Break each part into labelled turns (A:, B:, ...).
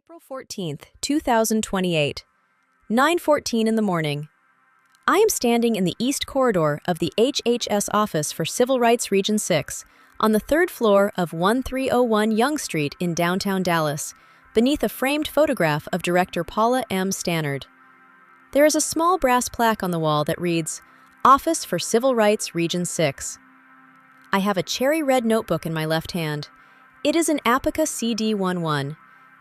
A: April 14th, 2028, 9:14 in the morning. I am standing in the East Corridor of the HHS Office for Civil Rights Region 6 on the third floor of 1301 Young Street in downtown Dallas, beneath a framed photograph of director Paula M. Stannard. There is a small brass plaque on the wall that reads, Office for Civil Rights Region 6. I have a cherry red notebook in my left hand. It is an HIPAA CD11.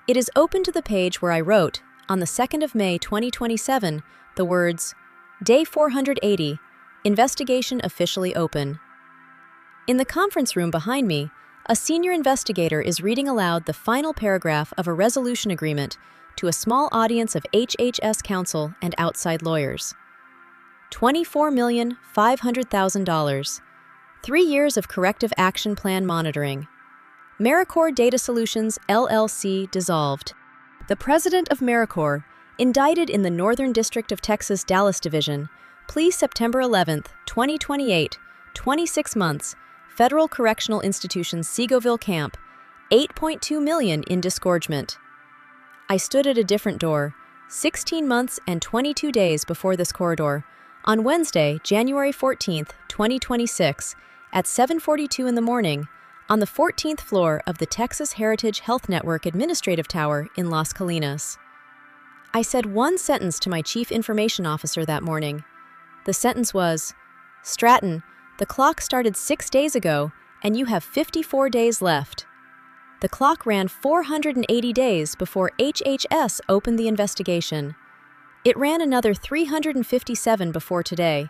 A: It is open to the page where I wrote, on the 2nd of May 2027, the words, Day 480, Investigation Officially Open. In the conference room behind me, a senior investigator is reading aloud the final paragraph of a resolution agreement to a small audience of HHS counsel and outside lawyers. $24,500,000. 3 years of corrective action plan monitoring. MeriCore Data Solutions, LLC, dissolved. The president of MeriCore, indicted in the Northern District of Texas Dallas Division, plea September 11, 2028, 26 months, Federal Correctional Institution Segoville Camp, $8.2 million in disgorgement. I stood at a different door, 16 months and 22 days before this corridor, on Wednesday, January 14, 2026, at 7:42 in the morning, on the 14th floor of the Texas Heritage Health Network Administrative Tower in Las Colinas. I said one sentence to my Chief Information Officer that morning. The sentence was, Stratton, the clock started 6 days ago, and you have 54 days left. The clock ran 480 days before HHS opened the investigation. It ran another 357 before today.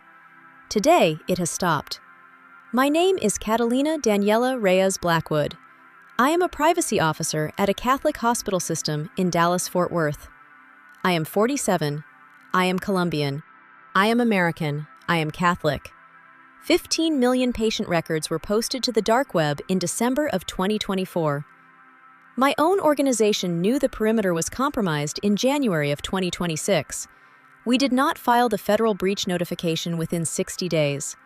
A: Today, it has stopped. My name is Catalina Daniela Reyes Blackwood. I am a privacy officer at a Catholic hospital system in Dallas-Fort Worth. I am 47. I am Colombian. I am American. I am Catholic. 15 million patient records were posted to the dark web in December of 2024. My own organization knew the perimeter was compromised in January of 2026. We did not file the federal breach notification within 60 days.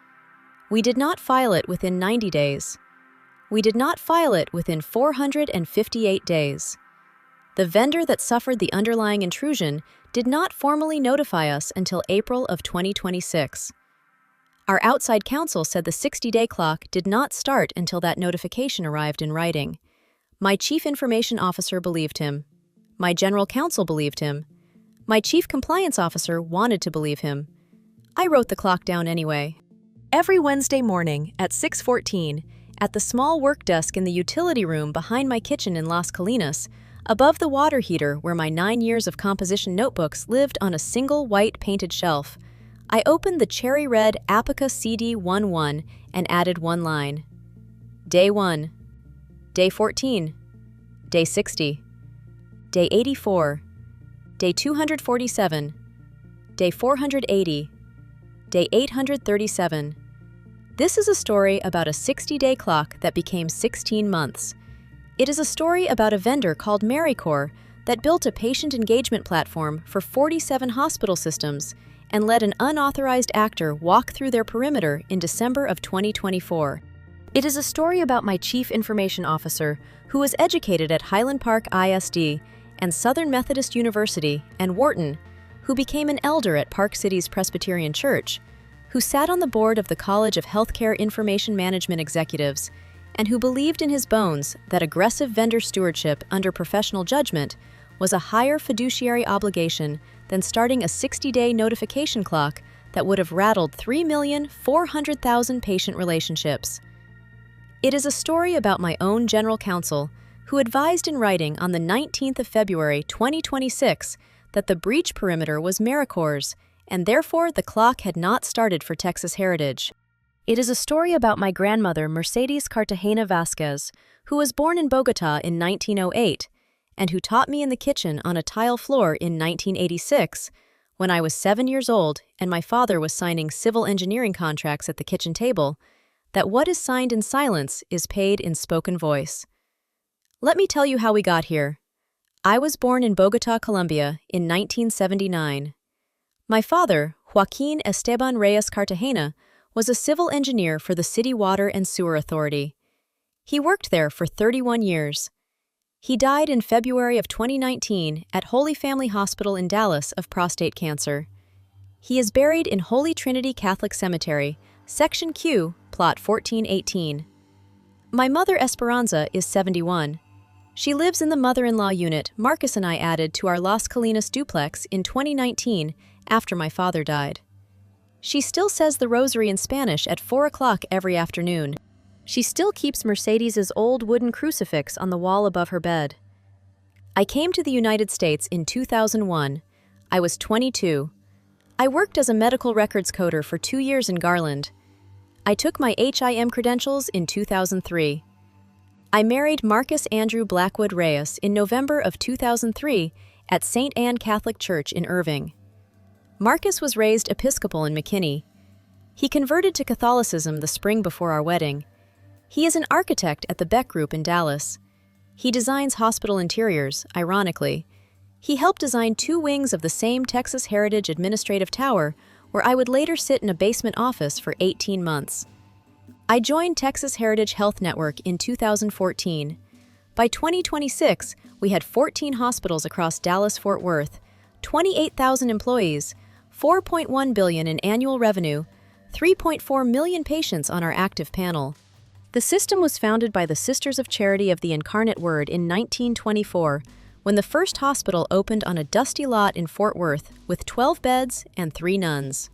A: We did not file it within 90 days. We did not file it within 458 days. The vendor that suffered the underlying intrusion did not formally notify us until April of 2026. Our outside counsel said the 60-day clock did not start until that notification arrived in writing. My Chief Information Officer believed him. My General Counsel believed him. My Chief Compliance Officer wanted to believe him. I wrote the clock down anyway. Every Wednesday morning at 6:14, at the small work desk in the utility room behind my kitchen in Las Colinas, above the water heater where my 9 years of composition notebooks lived on a single white painted shelf, I opened the cherry red HIPAA CD11 and added one line. Day 1. Day 14. Day 60. Day 84. Day 247. Day 480. Day 837. This is a story about a 60-day clock that became 16 months. It is a story about a vendor called MeriCore that built a patient engagement platform for 47 hospital systems and let an unauthorized actor walk through their perimeter in December of 2024. It is a story about my Chief Information Officer, who was educated at Highland Park ISD and Southern Methodist University and Wharton, who became an elder at Park City's Presbyterian Church, who sat on the board of the College of Healthcare Information Management Executives, and who believed in his bones that aggressive vendor stewardship under professional judgment was a higher fiduciary obligation than starting a 60-day notification clock that would have rattled 3,400,000 patient relationships. It is a story about my own general counsel, who advised in writing on the 19th of February 2026 that the breach perimeter was MeriCore's, and therefore the clock had not started for Texas Heritage. It is a story about my grandmother Mercedes Cartagena Vasquez, who was born in Bogota in 1908, and who taught me in the kitchen on a tile floor in 1986, when I was 7 years old and my father was signing civil engineering contracts at the kitchen table, that what is signed in silence is paid in spoken voice. Let me tell you how we got here. I was born in Bogota, Colombia in 1979. My father, Joaquin Esteban Reyes Cartagena, was a civil engineer for the City Water and Sewer Authority. He worked there for 31 years. He died in February of 2019 at Holy Family Hospital in Dallas of prostate cancer. He is buried in Holy Trinity Catholic Cemetery, Section Q, Plot 1418. My mother Esperanza is 71. She lives in the mother-in-law unit Marcus and I added to our Las Colinas duplex in 2019 after my father died. She still says the rosary in Spanish at 4 o'clock every afternoon. She still keeps Mercedes's old wooden crucifix on the wall above her bed. I came to the United States in 2001. I was 22. I worked as a medical records coder for 2 years in Garland. I took my HIM credentials in 2003. I married Marcus Andrew Blackwood Reyes in November of 2003 at St. Anne Catholic Church in Irving. Marcus was raised Episcopal in McKinney. He converted to Catholicism the spring before our wedding. He is an architect at the Beck Group in Dallas. He designs hospital interiors, ironically. He helped design 2 wings of the same Texas Heritage Administrative Tower, where I would later sit in a basement office for 18 months. I joined Texas Heritage Health Network in 2014. By 2026, we had 14 hospitals across Dallas-Fort Worth, 28,000 employees, $4.1 billion in annual revenue, 3.4 million patients on our active panel. The system was founded by the Sisters of Charity of the Incarnate Word in 1924, when the first hospital opened on a dusty lot in Fort Worth with 12 beds and 3 nuns.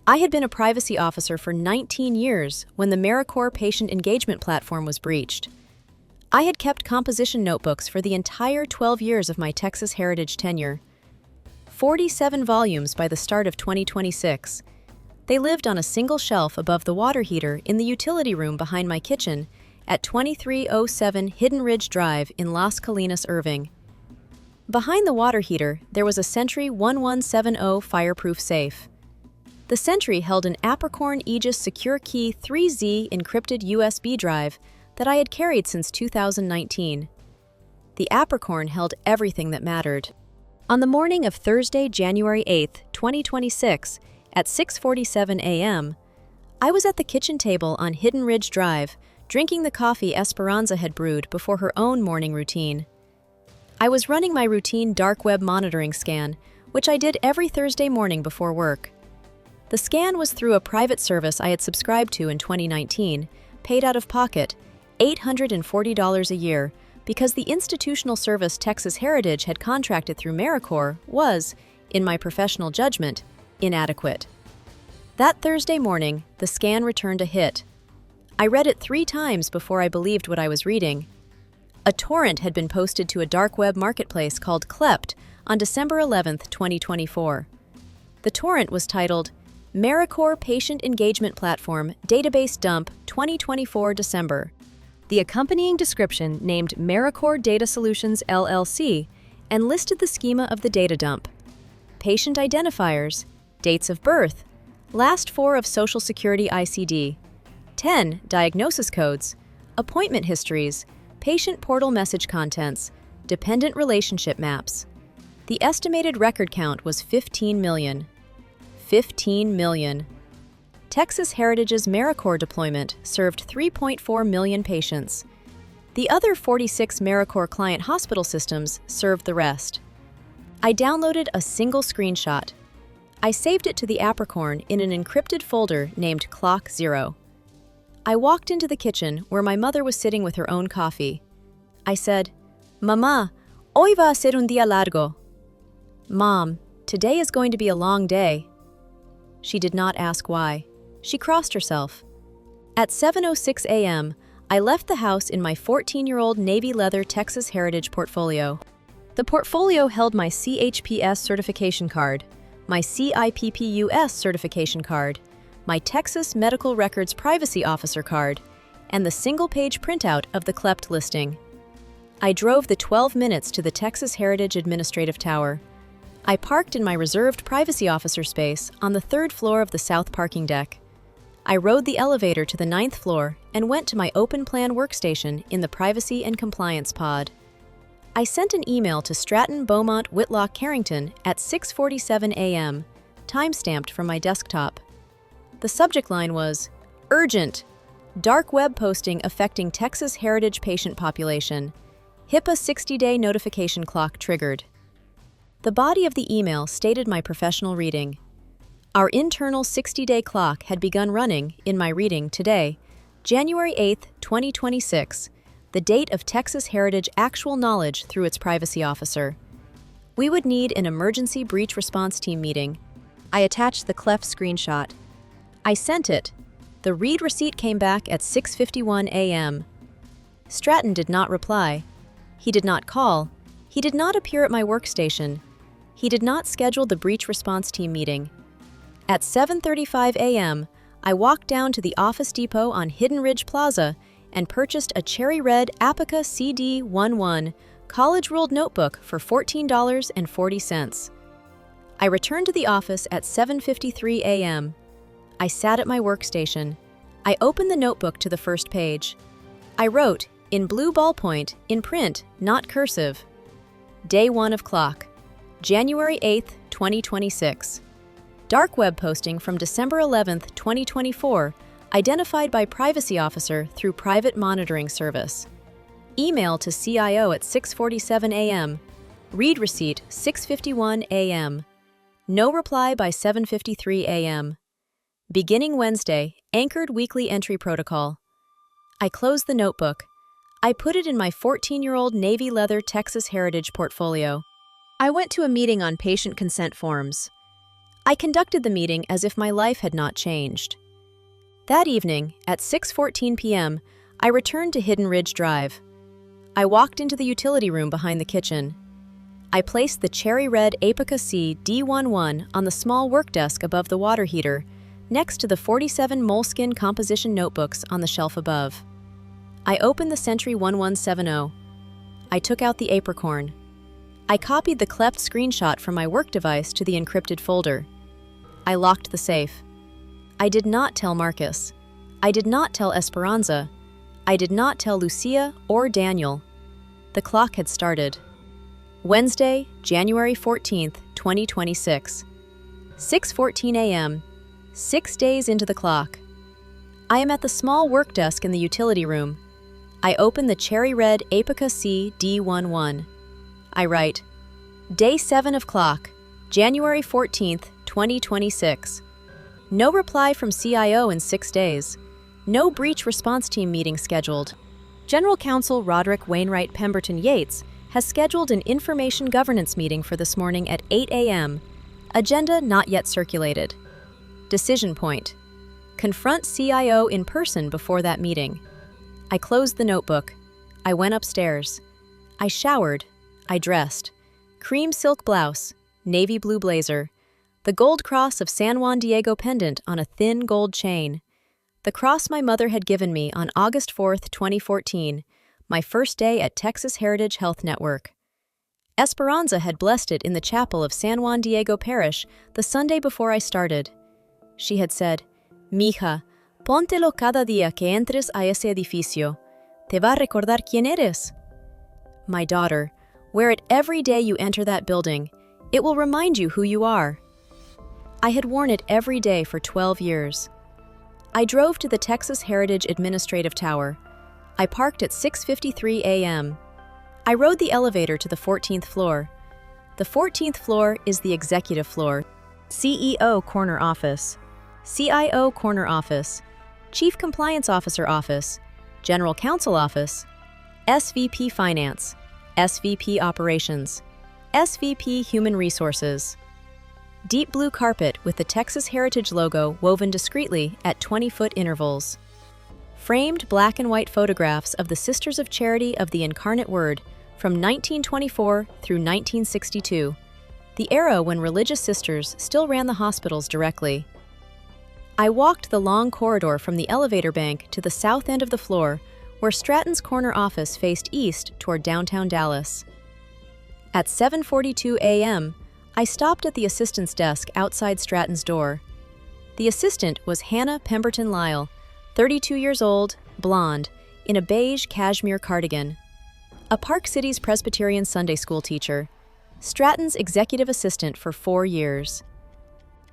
A: I had been a privacy officer for 19 years when the MeriCore patient engagement platform was breached. I had kept composition notebooks for the entire 12 years of my Texas Heritage tenure. 47 volumes by the start of 2026. They lived on a single shelf above the water heater in the utility room behind my kitchen at 2307 Hidden Ridge Drive in Las Colinas, Irving. Behind the water heater, there was a Sentry 1170 fireproof safe. The Sentry held an Apricorn Aegis Secure Key 3Z encrypted USB drive that I had carried since 2019. The Apricorn held everything that mattered. On the morning of Thursday, January 8, 2026, at 6:47 a.m., I was at the kitchen table on Hidden Ridge Drive, drinking the coffee Esperanza had brewed before her own morning routine. I was running my routine dark web monitoring scan, which I did every Thursday morning before work. The scan was through a private service I had subscribed to in 2019, paid out of pocket, $840 a year, because the institutional service Texas Heritage had contracted through MeriCore was, in my professional judgment, inadequate. That Thursday morning, the scan returned a hit. I read it 3 times before I believed what I was reading. A torrent had been posted to a dark web marketplace called Klept on December 11, 2024. The torrent was titled, MeriCore Patient Engagement Platform Database Dump 2024 December. The accompanying description named MeriCore Data Solutions LLC and listed the schema of the data dump. Patient identifiers, dates of birth, last 4 of Social Security ICD, 10 diagnosis codes, appointment histories, patient portal message contents, dependent relationship maps. The estimated record count was 15 million. 15 million. Texas Heritage's MeriCore deployment served 3.4 million patients. The other 46 MeriCore client hospital systems served the rest. I downloaded a single screenshot. I saved it to the Apricorn in an encrypted folder named Clock 0. I walked into the kitchen where my mother was sitting with her own coffee. I said, "Mamá, hoy va a ser un día largo." Mom, today is going to be a long day. She did not ask why. She crossed herself. At 7:06 a.m., I left the house in my 14-year-old navy leather Texas Heritage portfolio. The portfolio held my CHPS certification card, my CIPPUS certification card, my Texas Medical Records Privacy Officer card, and the single-page printout of the Klept listing. I drove the 12 minutes to the Texas Heritage Administrative Tower. I parked in my reserved privacy officer space on the 3rd floor of the south parking deck. I rode the elevator to the 9th floor and went to my open plan workstation in the Privacy and Compliance pod. I sent an email to Stratton Beaumont Whitlock Carrington at 6:47 a.m., timestamped from my desktop. The subject line was, "Urgent! Dark web posting affecting Texas Heritage patient population. HIPAA 60-day notification clock triggered. The body of the email stated my professional reading. Our internal 60-day clock had begun running in my reading today, January 8, 2026, the date of Texas Heritage actual knowledge through its privacy officer. We would need an emergency breach response team meeting. I attached the clef screenshot. I sent it. The read receipt came back at 6:51 a.m. Stratton did not reply. He did not call. He did not appear at my workstation. He did not schedule the breach response team meeting. At 7:35 a.m., I walked down to the Office Depot on Hidden Ridge Plaza and purchased a cherry red Apica CD11 college-ruled notebook for $14.40. I returned to the office at 7:53 a.m. I sat at my workstation. I opened the notebook to the first page. I wrote, in blue ballpoint, in print, not cursive. Day 1 of clock, January 8, 2026. Dark web posting from December 11, 2024, identified by privacy officer through private monitoring service. Email to CIO at 6:47 a.m. Read receipt 6:51 a.m. No reply by 7:53 a.m. Beginning Wednesday, anchored weekly entry protocol. I closed the notebook. I put it in my 14-year-old navy leather Texas Heritage portfolio. I went to a meeting on patient consent forms. I conducted the meeting as if my life had not changed. That evening, at 6:14 p.m., I returned to Hidden Ridge Drive. I walked into the utility room behind the kitchen. I placed the cherry red Apica CD11 on the small work desk above the water heater, next to the 47 moleskin composition notebooks on the shelf above. I opened the Century 1170. I took out the apricorn. I copied the cleft screenshot from my work device to the encrypted folder. I locked the safe. I did not tell Marcus. I did not tell Esperanza. I did not tell Lucia or Daniel. The clock had started. Wednesday, January 14th, 2026. 6:14 a.m. 6 days into the clock. I am at the small work desk in the utility room. I open the cherry red Apica CD11. I write, Day 7 of clock, January 14th, 2026. No reply from CIO in 6 days. No breach response team meeting scheduled. General Counsel Roderick Wainwright Pemberton Yates has scheduled an information governance meeting for this morning at 8 a.m. Agenda not yet circulated. Decision point. Confront CIO in person before that meeting. I closed the notebook. I went upstairs. I showered. I dressed. Cream silk blouse, navy blue blazer, the gold cross of San Juan Diego pendant on a thin gold chain. The cross my mother had given me on August 4, 2014, my first day at Texas Heritage Health Network. Esperanza had blessed it in the chapel of San Juan Diego Parish the Sunday before I started. She had said, Mija, póntelo cada día que entres a ese edificio. Te va a recordar quién eres. My daughter, wear it every day you enter that building. It will remind you who you are. I had worn it every day for 12 years. I drove to the Texas Heritage Administrative Tower. I parked at 6:53 a.m. I rode the elevator to the 14th floor. The 14th floor is the executive floor. CEO Corner Office, CIO Corner Office, Chief Compliance Officer Office, General Counsel Office, SVP Finance, SVP Operations, SVP Human Resources. Deep blue carpet with the Texas Heritage logo woven discreetly at 20-foot intervals. Framed black and white photographs of the Sisters of Charity of the Incarnate Word from 1924 through 1962, the era when religious sisters still ran the hospitals directly. I walked the long corridor from the elevator bank to the south end of the floor, where Stratton's corner office faced east toward downtown Dallas. At 7:42 a.m., I stopped at the assistant's desk outside Stratton's door. The assistant was Hannah Pemberton Lyle, 32 years old, blonde, in a beige cashmere cardigan. A Park Cities Presbyterian Sunday school teacher, Stratton's executive assistant for 4 years.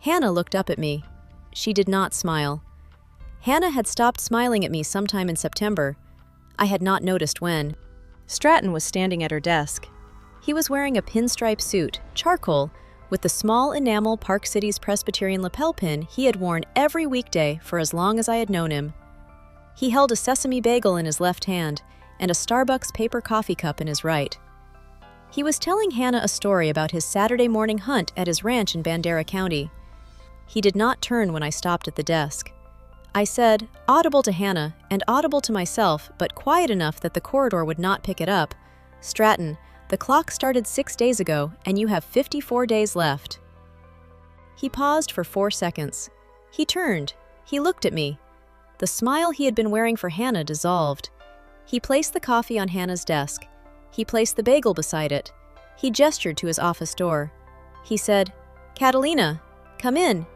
A: Hannah looked up at me. She did not smile. Hannah had stopped smiling at me sometime in September. I had not noticed when. Stratton was standing at her desk. He was wearing a pinstripe suit, charcoal, with the small enamel Park City's Presbyterian lapel pin he had worn every weekday for as long as I had known him. He held a sesame bagel in his left hand and a Starbucks paper coffee cup in his right. He was telling Hannah a story about his Saturday morning hunt at his ranch in Bandera County. He did not turn when I stopped at the desk. I said, audible to Hannah and audible to myself, but quiet enough that the corridor would not pick it up, "Stratton, the clock started 6 days ago, and you have 54 days left." He paused for 4 seconds. He turned. He looked at me. The smile he had been wearing for Hannah dissolved. He placed the coffee on Hannah's desk. He placed the bagel beside it. He gestured to his office door. He said, "Catalina, come in."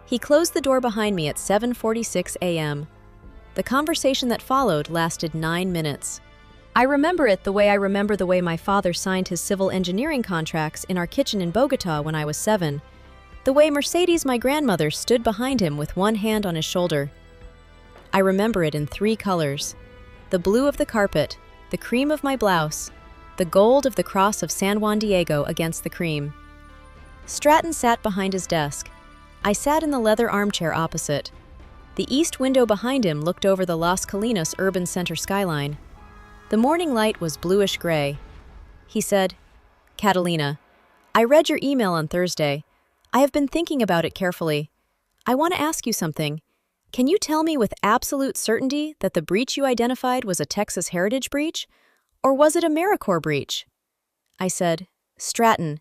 A: He closed the door behind me at 7:46 a.m. The conversation that followed lasted 9 minutes. I remember it the way my father signed his civil engineering contracts in our kitchen in Bogota when I was 7. The way Mercedes, my grandmother, stood behind him with one hand on his shoulder. I remember it in 3 colors: the blue of the carpet, the cream of my blouse, the gold of the cross of San Juan Diego against the cream. Stratton sat behind his desk. I sat in the leather armchair opposite. The east window behind him looked over the Las Colinas urban center skyline. The morning light was bluish-gray. He said, "Catalina, I read your email on Thursday. I have been thinking about it carefully. I want to ask you something. Can you tell me with absolute certainty that the breach you identified was a Texas heritage breach, or was it a MeriCore breach?" I said, "Stratton,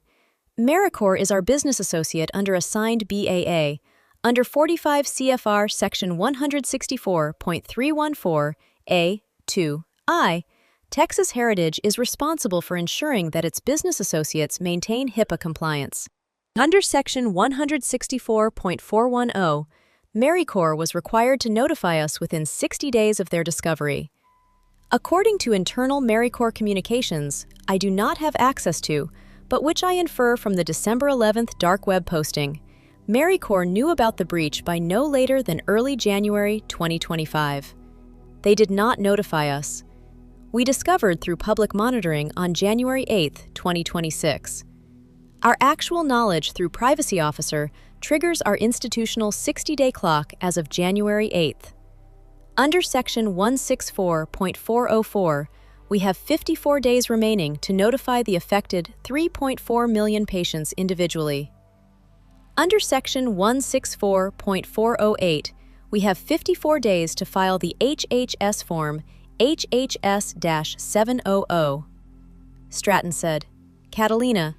A: MeriCore is our business associate under a signed BAA, under 45 CFR Section 164.314A2I. Texas Heritage is responsible for ensuring that its business associates maintain HIPAA compliance. Under Section 164.410, MeriCore was required to notify us within 60 days of their discovery. According to internal MeriCore communications, I do not have access to, but which I infer from the December 11th dark web posting, MeriCore knew about the breach by no later than early January 2025. They did not notify us. We discovered through public monitoring on January 8, 2026. Our actual knowledge through Privacy Officer triggers our institutional 60-day clock as of January 8th. Under Section 164.404, we have 54 days remaining to notify the affected 3.4 million patients individually. Under Section 164.408, we have 54 days to file the HHS form HHS-700. Stratton said, "Catalina,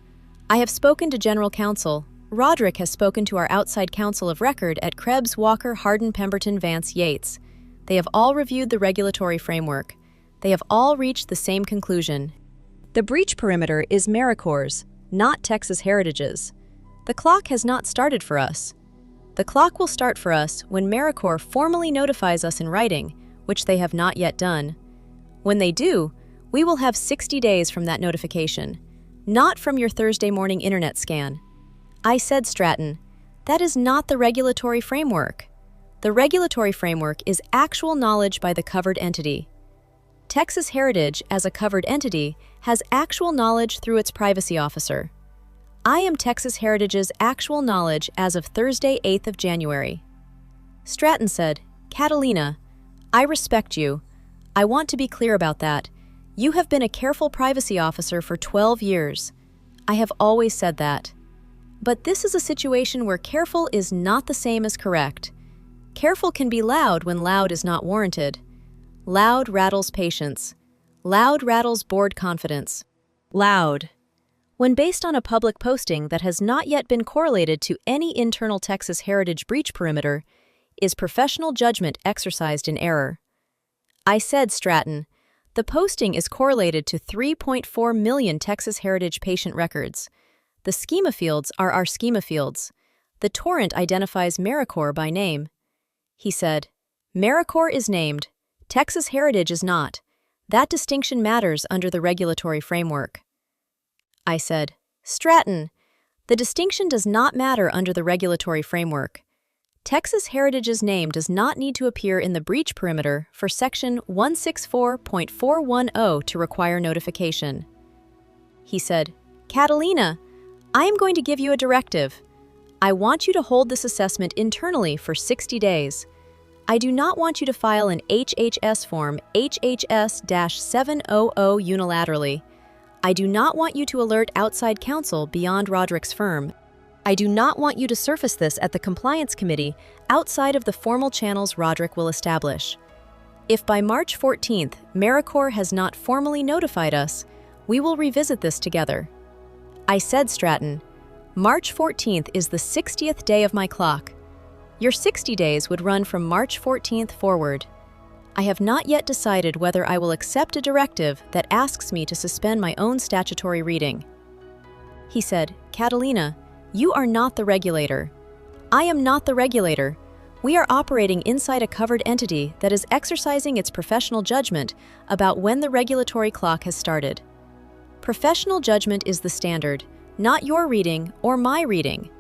A: I have spoken to General Counsel. Roderick has spoken to our outside counsel of record at Krebs, Walker, Hardin, Pemberton, Vance, Yates. They have all reviewed the regulatory framework. They have all reached the same conclusion. The breach perimeter is MeriCore's, not Texas Heritage's. The clock has not started for us. The clock will start for us when MeriCore formally notifies us in writing, which they have not yet done. When they do, we will have 60 days from that notification, not from your Thursday morning internet scan." I said, "Stratton, that is not the regulatory framework. The regulatory framework is actual knowledge by the covered entity. Texas Heritage, as a covered entity, has actual knowledge through its privacy officer. I am Texas Heritage's actual knowledge as of Thursday, 8th of January. Stratton said, "Catalina, I respect you. I want to be clear about that. You have been a careful privacy officer for 12 years. I have always said that. But this is a situation where careful is not the same as correct. Careful can be loud when loud is not warranted. Loud rattles patience. Loud rattles board confidence. Loud. When based on a public posting that has not yet been correlated to any internal Texas Heritage breach perimeter, is professional judgment exercised in error." I said, "Stratton, the posting is correlated to 3.4 million Texas Heritage patient records. The schema fields are our schema fields. The torrent identifies MeriCore by name." He said, "MeriCore is named. Texas Heritage is not. That distinction matters under the regulatory framework." I said, "Stratton, the distinction does not matter under the regulatory framework. Texas Heritage's name does not need to appear in the breach perimeter for Section 164.410 to require notification. He said, "Catalina, I am going to give you a directive. I want you to hold this assessment internally for 60 days. I do not want you to file an HHS form HHS-700 unilaterally. I do not want you to alert outside counsel beyond Roderick's firm. I do not want you to surface this at the Compliance Committee outside of the formal channels Roderick will establish. If by March 14th, MeriCore has not formally notified us, we will revisit this together." I said, "Stratton, March 14th is the 60th day of my clock. Your 60 days would run from March 14th forward. I have not yet decided whether I will accept a directive that asks me to suspend my own statutory reading." He said, "Catalina, you are not the regulator. I am not the regulator. We are operating inside a covered entity that is exercising its professional judgment about when the regulatory clock has started. Professional judgment is the standard, not your reading or my reading.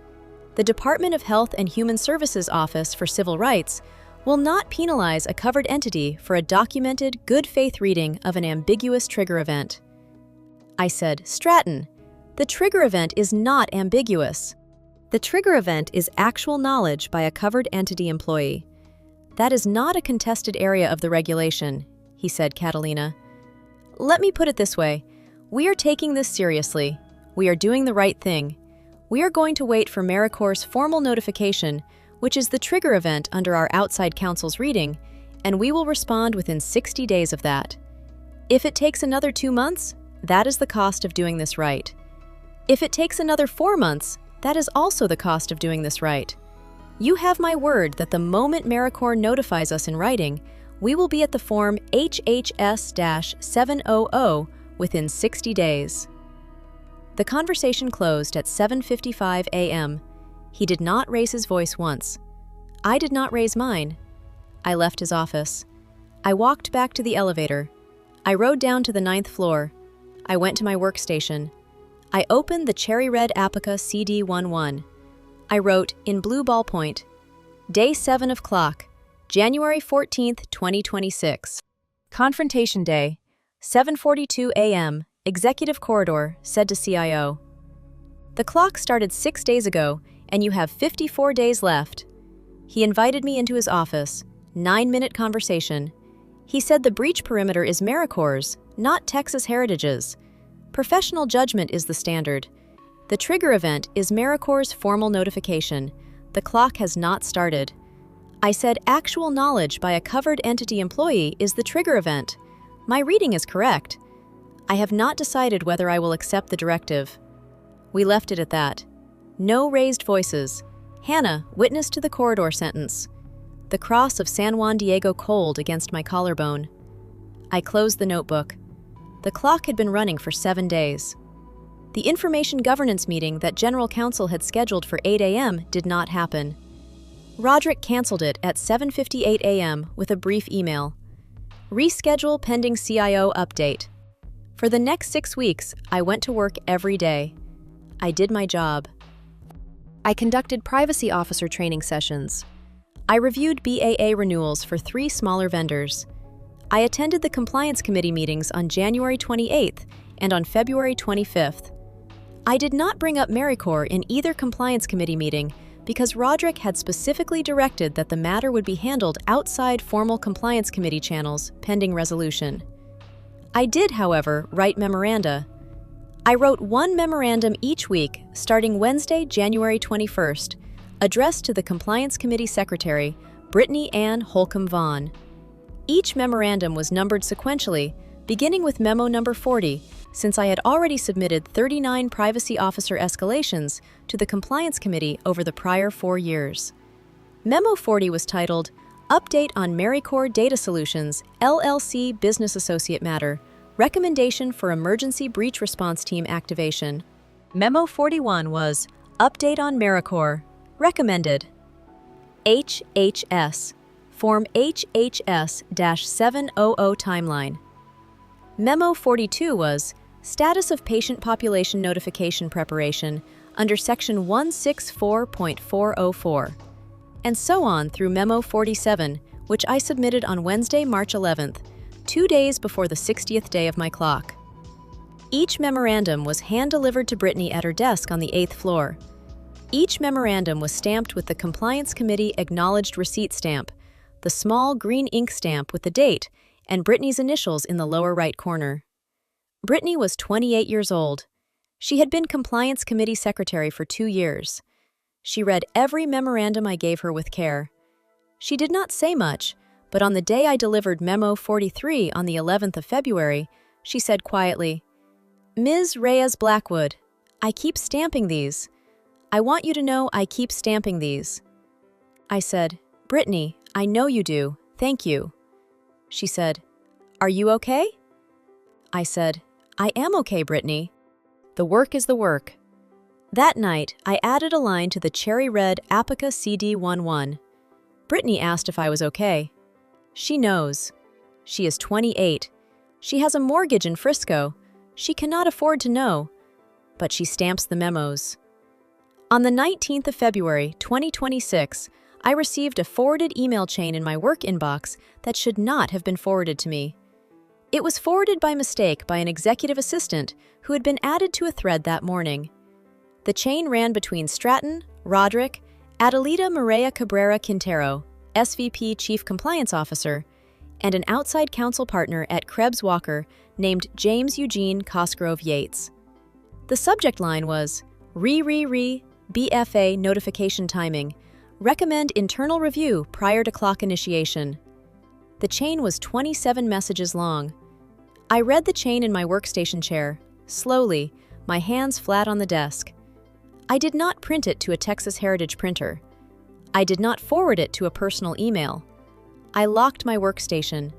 A: The Department of Health and Human Services Office for Civil Rights will not penalize a covered entity for a documented, good faith reading of an ambiguous trigger event." I said, "Stratton, the trigger event is not ambiguous. The trigger event is actual knowledge by a covered entity employee. That is not a contested area of the regulation," he said, "Catalina. Let me put it this way. We are taking this seriously. We are doing the right thing. We are going to wait for MeriCore's formal notification, which is the trigger event under our outside counsel's reading, and we will respond within 60 days of that. If it takes another 2 months, that is the cost of doing this right. If it takes another 4 months, that is also the cost of doing this right. You have my word that the moment MeriCore notifies us in writing, we will be at the form HHS-700 within 60 days. The conversation closed at 7:55 a.m. He did not raise his voice once. I did not raise mine. I left his office. I walked back to the elevator. I rode down to the 9th floor. I went to my workstation. I opened the cherry red Apica CD11. I wrote, in blue ballpoint, Day 7 of clock, January 14th, 2026. Confrontation Day, 7:42 a.m., Executive Corridor, said to CIO. The clock started 6 days ago, and you have 54 days left. He invited me into his office. 9-minute conversation. He said the breach perimeter is MeriCore's, not Texas Heritage's. Professional judgment is the standard. The trigger event is MeriCore's formal notification. The clock has not started. I said actual knowledge by a covered entity employee is the trigger event. My reading is correct. I have not decided whether I will accept the directive. We left it at that. No raised voices. Hannah, witness to the corridor sentence. The cross of San Juan Diego cold against my collarbone. I closed the notebook. The clock had been running for 7 days. The information governance meeting that General Counsel had scheduled for 8 a.m. did not happen. Roderick canceled it at 7:58 a.m. with a brief email. Reschedule pending CIO update. For the next 6 weeks, I went to work every day. I did my job. I conducted privacy officer training sessions. I reviewed BAA renewals for 3 smaller vendors. I attended the Compliance Committee meetings on January 28th and on February 25th. I did not bring up MeriCore in either Compliance Committee meeting because Roderick had specifically directed that the matter would be handled outside formal Compliance Committee channels pending resolution. I did, however, write memoranda. I wrote 1 memorandum each week starting Wednesday, January 21st, addressed to the Compliance Committee Secretary, Brittany Ann Holcomb Vaughn. Each memorandum was numbered sequentially, beginning with memo number 40, since I had already submitted 39 privacy officer escalations to the Compliance Committee over the prior 4 years. Memo 40 was titled, Update on MeriCore Data Solutions, LLC Business Associate Matter, Recommendation for Emergency Breach Response Team Activation. Memo 41 was, Update on MeriCore, Recommended. HHS, Form HHS-700 Timeline. Memo 42 was, Status of Patient Population Notification Preparation under Section 164.404. and so on through Memo 47, which I submitted on Wednesday, March 11th, 2 days before the 60th day of my clock. Each memorandum was hand-delivered to Brittany at her desk on the 8th floor. Each memorandum was stamped with the Compliance Committee Acknowledged Receipt stamp, the small green ink stamp with the date, and Brittany's initials in the lower right corner. Brittany was 28 years old. She had been Compliance Committee Secretary for 2 years. She read every memorandum I gave her with care. She did not say much, but on the day I delivered Memo 43 on the 11th of February, she said quietly, "Ms. Reyes Blackwood, I keep stamping these. I want you to know I keep stamping these." I said, "Brittany, I know you do. Thank you." She said, "Are you okay?" I said, "I am okay, Brittany. The work is the work." That night, I added a line to the cherry red Apica CD11. Brittany asked if I was okay. She knows. She is 28. She has a mortgage in Frisco. She cannot afford to know. But she stamps the memos. On the 19th of February, 2026, I received a forwarded email chain in my work inbox that should not have been forwarded to me. It was forwarded by mistake by an executive assistant who had been added to a thread that morning. The chain ran between Stratton, Roderick, Adelita Maria Cabrera Quintero, SVP Chief Compliance Officer, and an outside counsel partner at Krebs Walker named James Eugene Cosgrove Yates. The subject line was, BFA notification timing. Recommend internal review prior to clock initiation. The chain was 27 messages long. I read the chain in my workstation chair, slowly, my hands flat on the desk. I did not print it to a Texas Heritage printer. I did not forward it to a personal email. I locked my workstation.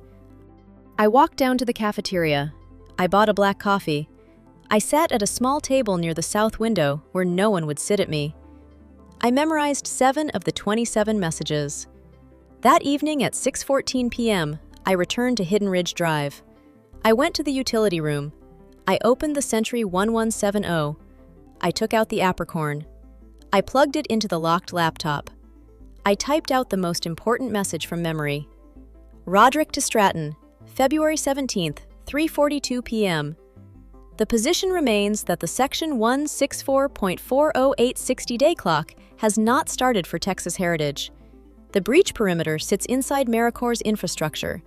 A: I walked down to the cafeteria. I bought a black coffee. I sat at a small table near the south window where no one would sit at me. I memorized 7 of the 27 messages. That evening at 6:14 p.m., I returned to Hidden Ridge Drive. I went to the utility room. I opened the Century 1170. I took out the Apricorn. I plugged it into the locked laptop. I typed out the most important message from memory. Roderick to Stratton, February 17th, 3:42 p.m. The position remains that the Section 164.408 60-day clock has not started for Texas Heritage. The breach perimeter sits inside MeriCore's infrastructure.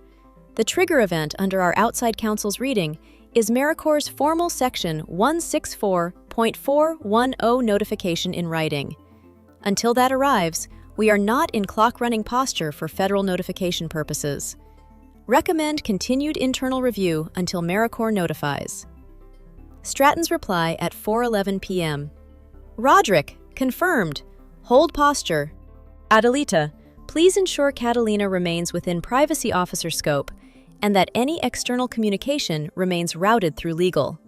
A: The trigger event under our outside counsel's reading is MeriCore's formal Section 164.410 notification in writing. Until that arrives, we are not in clock-running posture for federal notification purposes. Recommend continued internal review until MeriCore notifies. Stratton's reply at 4:11 p.m. Roderick, confirmed. Hold posture. Adelita, please ensure Catalina remains within privacy officer scope and that any external communication remains routed through legal.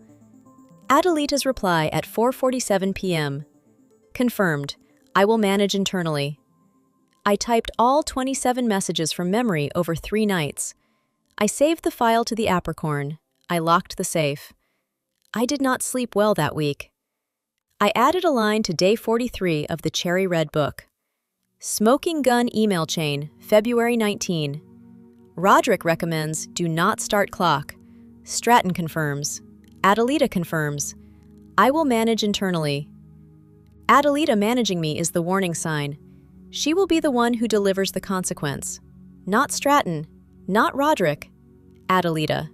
A: Adelita's reply at 4:47 p.m. Confirmed. I will manage internally. I typed all 27 messages from memory over 3 nights. I saved the file to the Apricorn. I locked the safe. I did not sleep well that week. I added a line to day 43 of the Cherry Red book. Smoking gun email chain, February 19. Roderick recommends do not start clock. Stratton confirms. Adelita confirms. I will manage internally. Adelita managing me is the warning sign. She will be the one who delivers the consequence. Not Stratton, not Roderick, Adelita.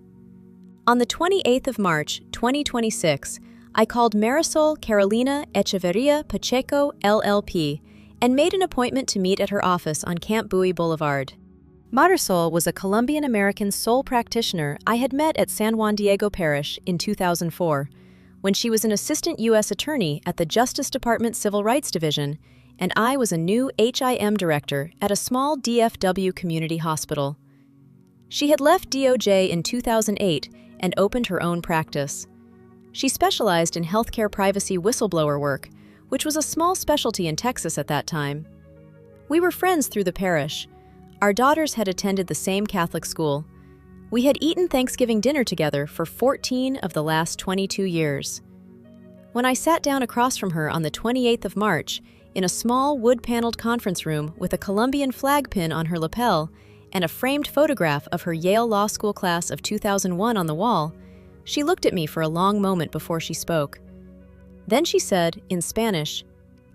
A: On the 28th of March, 2026, I called Marisol Carolina Echeverria Pacheco, LLP, and made an appointment to meet at her office on Camp Bowie Boulevard. Marisol was a Colombian-American sole practitioner I had met at San Juan Diego Parish in 2004, when she was an assistant U.S. attorney at the Justice Department Civil Rights Division, and I was a new HIM director at a small DFW community hospital. She had left DOJ in 2008 and opened her own practice. She specialized in healthcare privacy whistleblower work, which was a small specialty in Texas at that time. We were friends through the parish. Our daughters had attended the same Catholic school. We had eaten Thanksgiving dinner together for 14 of the last 22 years. When I sat down across from her on the 28th of March, in a small wood-paneled conference room with a Colombian flag pin on her lapel and a framed photograph of her Yale Law School class of 2001 on the wall, she looked at me for a long moment before she spoke. Then she said, in Spanish,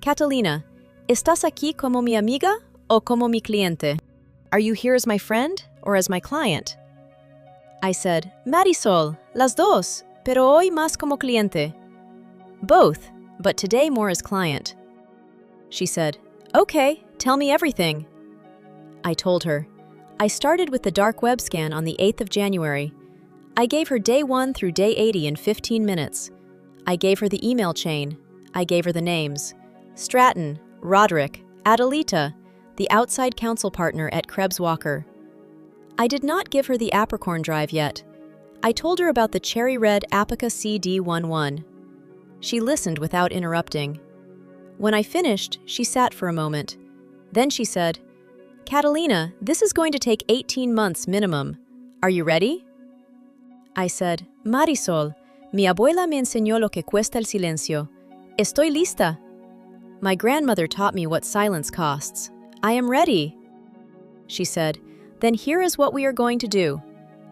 A: "Catalina, ¿estás aquí como mi amiga o como mi cliente?" Are you here as my friend or as my client? I said, "Marisol, las dos, pero hoy más como cliente." Both, but today more as client. She said, "Okay, tell me everything." I told her. I started with the dark web scan on the 8th of January. I gave her day 1 through day 80 in 15 minutes. I gave her the email chain. I gave her the names. Stratton, Roderick, Adelita, the outside counsel partner at Krebs Walker. I did not give her the Apricorn drive yet. I told her about the cherry red Apica CD11. She listened without interrupting. When I finished, she sat for a moment. Then she said, "Catalina, this is going to take 18 months minimum. Are you ready?" I said, "Marisol, mi abuela me enseñó lo que cuesta el silencio. Estoy lista." My grandmother taught me what silence costs. I am ready. She said, "Then here is what we are going to do.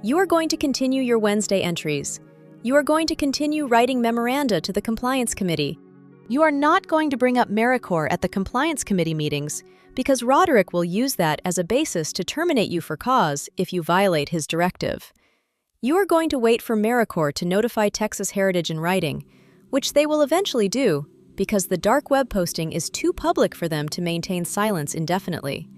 A: You are going to continue your Wednesday entries. You are going to continue writing memoranda to the Compliance Committee. You are not going to bring up MeriCore at the Compliance Committee meetings because Roderick will use that as a basis to terminate you for cause if you violate his directive. You are going to wait for MeriCore to notify Texas Heritage in writing, which they will eventually do because the dark web posting is too public for them to maintain silence indefinitely.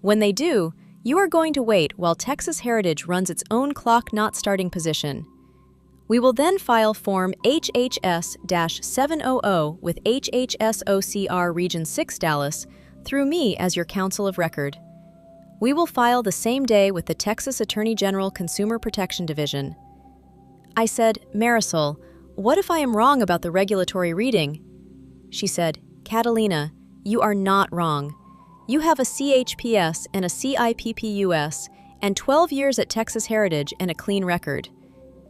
A: When they do, you are going to wait while Texas Heritage runs its own clock not starting position. We will then file Form HHS-700 with HHSOCR Region 6 Dallas through me as your counsel of record. We will file the same day with the Texas Attorney General Consumer Protection Division." I said, "Marisol, what if I am wrong about the regulatory reading?" She said, "Catalina, you are not wrong. You have a CHPS and a CIPPUS and 12 years at Texas Heritage and a clean record.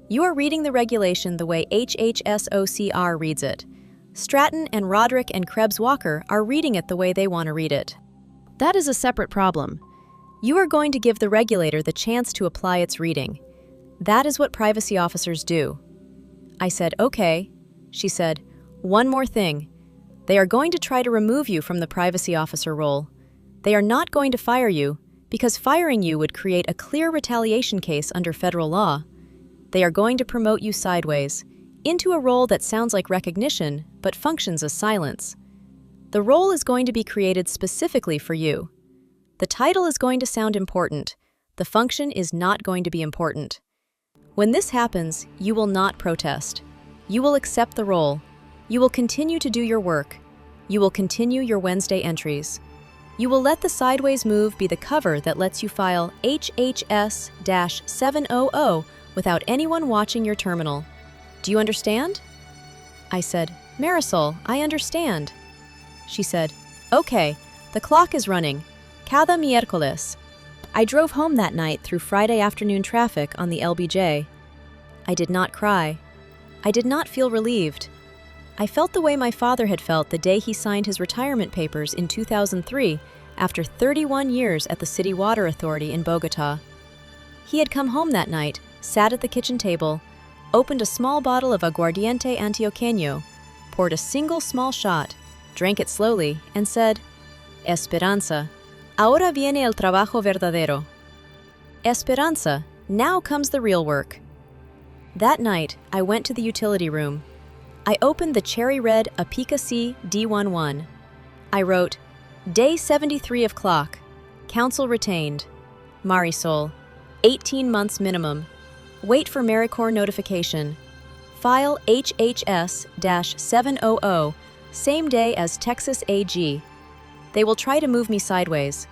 A: You are reading the regulation the way HHSOCR reads it. Stratton and Roderick and Krebs Walker are reading it the way they want to read it. That is a separate problem. You are going to give the regulator the chance to apply its reading. That is what privacy officers do." I said, "Okay." She said, "One more thing. They are going to try to remove you from the privacy officer role. They are not going to fire you because firing you would create a clear retaliation case under federal law. They are going to promote you sideways, into a role that sounds like recognition but functions as silence. The role is going to be created specifically for you. The title is going to sound important. The function is not going to be important. When this happens, you will not protest. You will accept the role. You will continue to do your work. You will continue your Wednesday entries. You will let the sideways move be the cover that lets you file HHS-700 without anyone watching your terminal. Do you understand?" I said, "Marisol, I understand." She said, "Okay, the clock is running. Cada miércoles." I drove home that night through Friday afternoon traffic on the LBJ. I did not cry. I did not feel relieved. I felt the way my father had felt the day he signed his retirement papers in 2003 after 31 years at the City Water Authority in Bogota. He had come home that night, sat at the kitchen table, opened a small bottle of aguardiente antioqueño, poured a single small shot, drank it slowly, and said, "Esperanza, ahora viene el trabajo verdadero. Esperanza, now comes the real work." That night, I went to the utility room. I opened the cherry red Apica C D11. I wrote, "Day 73 of clock. Counsel retained. Marisol, 18 months minimum. Wait for MeriCore notification. File HHS-700, same day as Texas AG. They will try to move me sideways.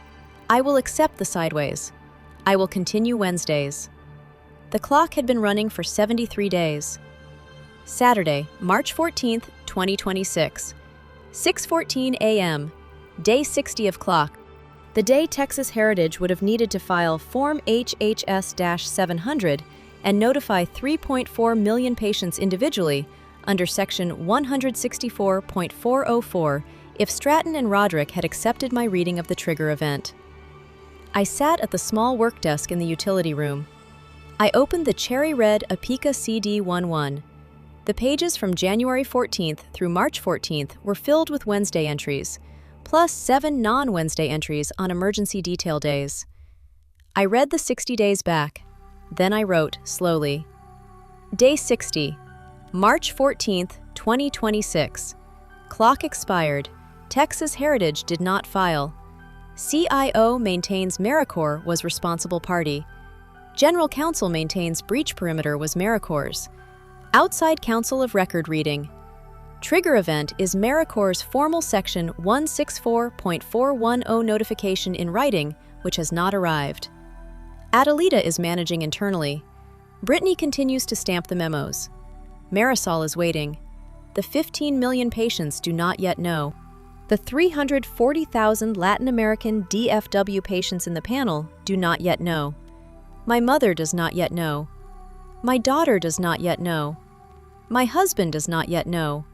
A: I will accept the sideways. I will continue Wednesdays." The clock had been running for 73 days. Saturday, March 14th, 2026, 6:14 a.m., day 60 of clock. The day Texas Heritage would have needed to file Form HHS-700 and notify 3.4 million patients individually under Section 164.404 if Stratton and Roderick had accepted my reading of the trigger event. I sat at the small work desk in the utility room. I opened the cherry-red Apica CD11. The pages from January 14th through March 14th were filled with Wednesday entries, plus 7 non-Wednesday entries on emergency detail days. I read the 60 days back. Then I wrote, slowly. Day 60, March 14th, 2026. Clock expired. Texas Heritage did not file. CIO maintains MeriCore was responsible party. General Counsel maintains breach perimeter was MeriCore's. Outside Counsel of Record reading. Trigger event is MeriCore's formal Section 164.410 notification in writing, which has not arrived. Adelita is managing internally. Brittany continues to stamp the memos. Marisol is waiting. The 15 million patients do not yet know. The 340,000 Latin American DFW patients in the panel do not yet know. My mother does not yet know. My daughter does not yet know. My husband does not yet know.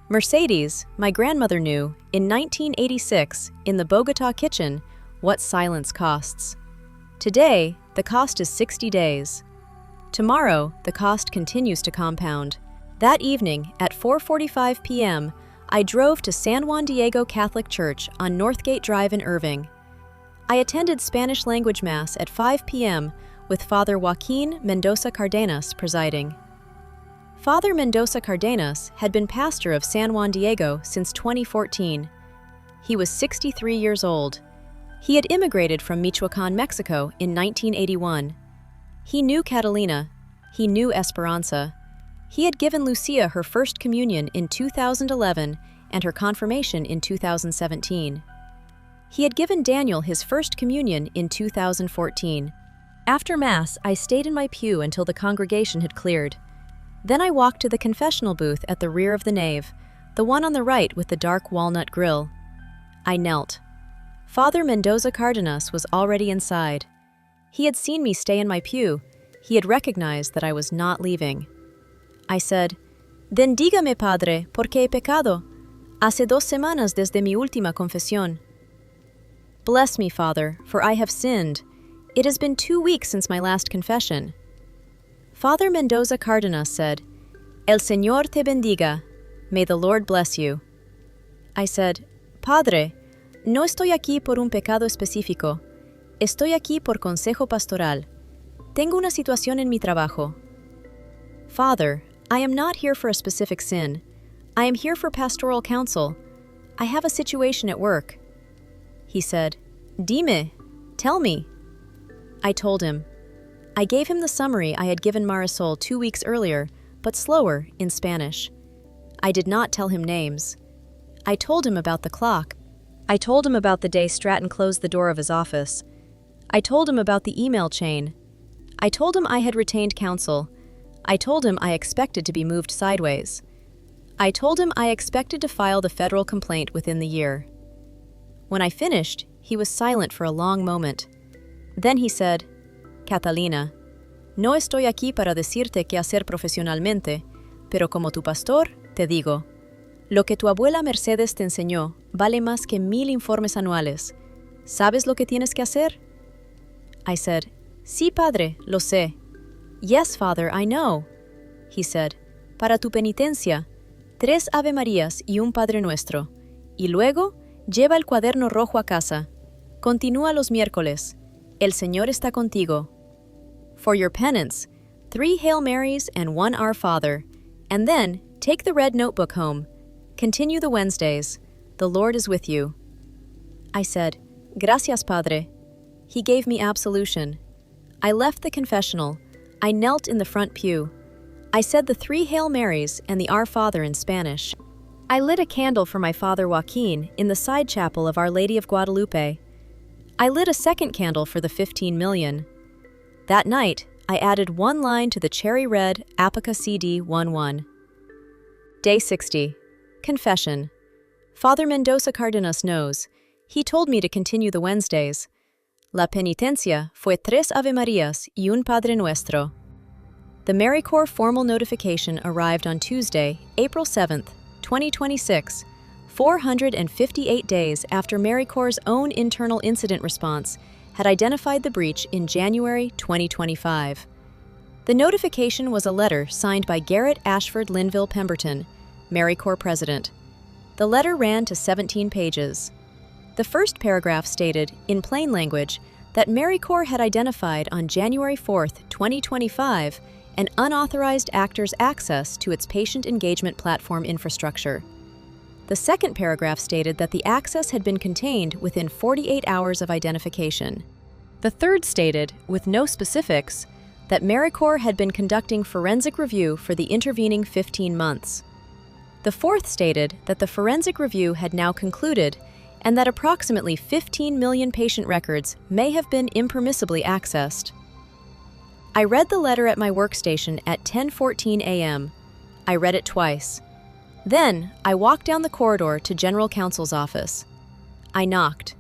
A: Mercedes, my grandmother knew, in 1986, in the Bogota kitchen, what silence costs. Today, the cost is 60 days. Tomorrow, the cost continues to compound. That evening, at 4:45 p.m., I drove to San Juan Diego Catholic Church on Northgate Drive in Irving. I attended Spanish language Mass at 5 p.m. with Father Joaquin Mendoza Cardenas presiding. Father Mendoza Cardenas had been pastor of San Juan Diego since 2014. He was 63 years old. He had immigrated from Michoacan, Mexico in 1981. He knew Catalina. He knew Esperanza. He had given Lucia her first communion in 2011 and her confirmation in 2017. He had given Daniel his first communion in 2014. After Mass, I stayed in my pew until the congregation had cleared. Then I walked to the confessional booth at the rear of the nave, the one on the right with the dark walnut grill. I knelt. Father Mendoza Cardenas was already inside. He had seen me stay in my pew. He had recognized that I was not leaving. I said, "Den dígame, Padre, ¿por qué he pecado? Hace 2 semanas desde mi última confesión." Bless me, Father, for I have sinned. It has been 2 weeks since my last confession. Father Mendoza Cardenas said, "El Señor te bendiga. May the Lord bless you." I said, "Padre, no estoy aquí por un pecado específico. Estoy aquí por consejo pastoral. Tengo una situación en mi trabajo." Father, I am not here for a specific sin. I am here for pastoral counsel. I have a situation at work. He said, "Dime, tell me." I told him. I gave him the summary I had given Marisol 2 weeks earlier, but slower, in Spanish. I did not tell him names. I told him about the clock. I told him about the day Stratton closed the door of his office. I told him about the email chain. I told him I had retained counsel. I told him I expected to be moved sideways. I told him I expected to file the federal complaint within the year. When I finished, he was silent for a long moment. Then he said, "Catalina, no estoy aquí para decirte qué hacer profesionalmente, pero como tu pastor, te digo, lo que tu abuela Mercedes te enseñó vale más que 1000 informes anuales. ¿Sabes lo que tienes que hacer?" I said, "Sí, padre, lo sé." "Yes, Father, I know." He said, "Para tu penitencia, 3 Ave Marías y un Padre Nuestro. Y luego, lleva el cuaderno rojo a casa. Continúa los miércoles. El Señor está contigo. For your penance, 3 Hail Marys and 1 Our Father. And then, take the red notebook home. Continue the Wednesdays. The Lord is with you." I said, "Gracias, Padre." He gave me absolution. I left the confessional. I knelt in the front pew. I said the 3 Hail Marys and the Our Father in Spanish. I lit a candle for my father Joaquin in the side chapel of Our Lady of Guadalupe. I lit a second candle for the 15 million. That night, I added 1 line to the cherry-red Apica CD11. Day 60. Confession. Father Mendoza Cardenas knows. He told me to continue the Wednesdays. La penitencia fue 3 Ave Marías y un Padre Nuestro. The MeriCore formal notification arrived on Tuesday, April 7th, 2026, 458 days after MeriCore's own internal incident response had identified the breach in January 2025. The notification was a letter signed by Garrett Ashford Linville Pemberton, MeriCore president. The letter ran to 17 pages. The first paragraph stated, in plain language, that MeriCore had identified on January 4, 2025, an unauthorized actor's access to its patient engagement platform infrastructure. The second paragraph stated that the access had been contained within 48 hours of identification. The third stated, with no specifics, that MeriCore had been conducting forensic review for the intervening 15 months. The fourth stated that the forensic review had now concluded and that approximately 15 million patient records may have been impermissibly accessed. I read the letter at my workstation at 10:14 a.m. I read it twice. Then, I walked down the corridor to General Counsel's office. I knocked.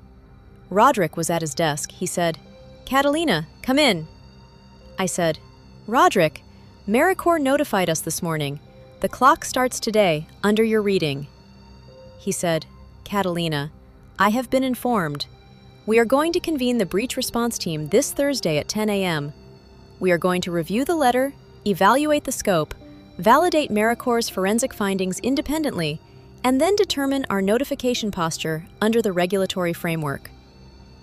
A: Roderick was at his desk. He said, "Catalina, come in." I said, "Roderick, MeriCore notified us this morning. The clock starts today, under your reading." He said, "Catalina, I have been informed. We are going to convene the breach response team this Thursday at 10 a.m. We are going to review the letter, evaluate the scope, validate MeriCore's forensic findings independently, and then determine our notification posture under the regulatory framework.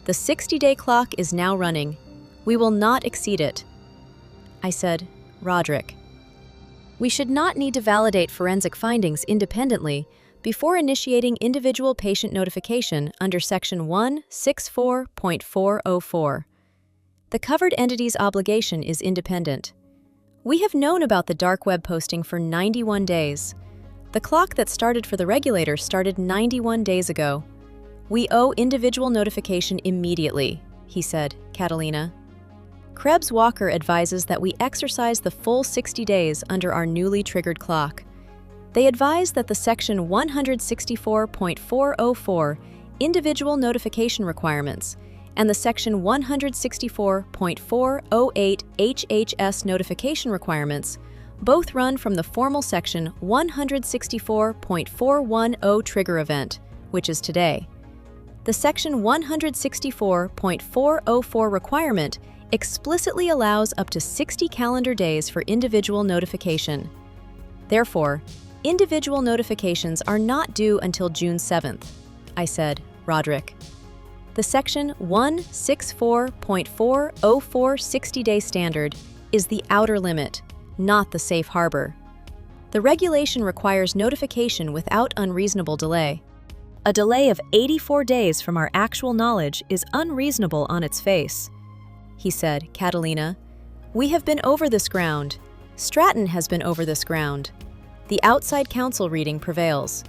A: The 60-day clock is now running. We will not exceed it." I said, "Roderick, we should not need to validate forensic findings independently before initiating individual patient notification under Section 164.404. The covered entity's obligation is independent. We have known about the dark web posting for 91 days. The clock that started for the regulator started 91 days ago. We owe individual notification immediately," he said, "Catalina. Krebs Walker advises that we exercise the full 60 days under our newly triggered clock. They advise that the Section 164.404 individual notification requirements and the Section 164.408 HHS notification requirements both run from the formal Section 164.410 trigger event, which is today. The Section 164.404 requirement explicitly allows up to 60 calendar days for individual notification. Therefore, individual notifications are not due until June 7th. I said, "Roderick. The Section 164.404 60-day standard is the outer limit, not the safe harbor. The regulation requires notification without unreasonable delay. A delay of 84 days from our actual knowledge is unreasonable on its face." He said, "Catalina, we have been over this ground. Stratton has been over this ground. The outside counsel reading prevails.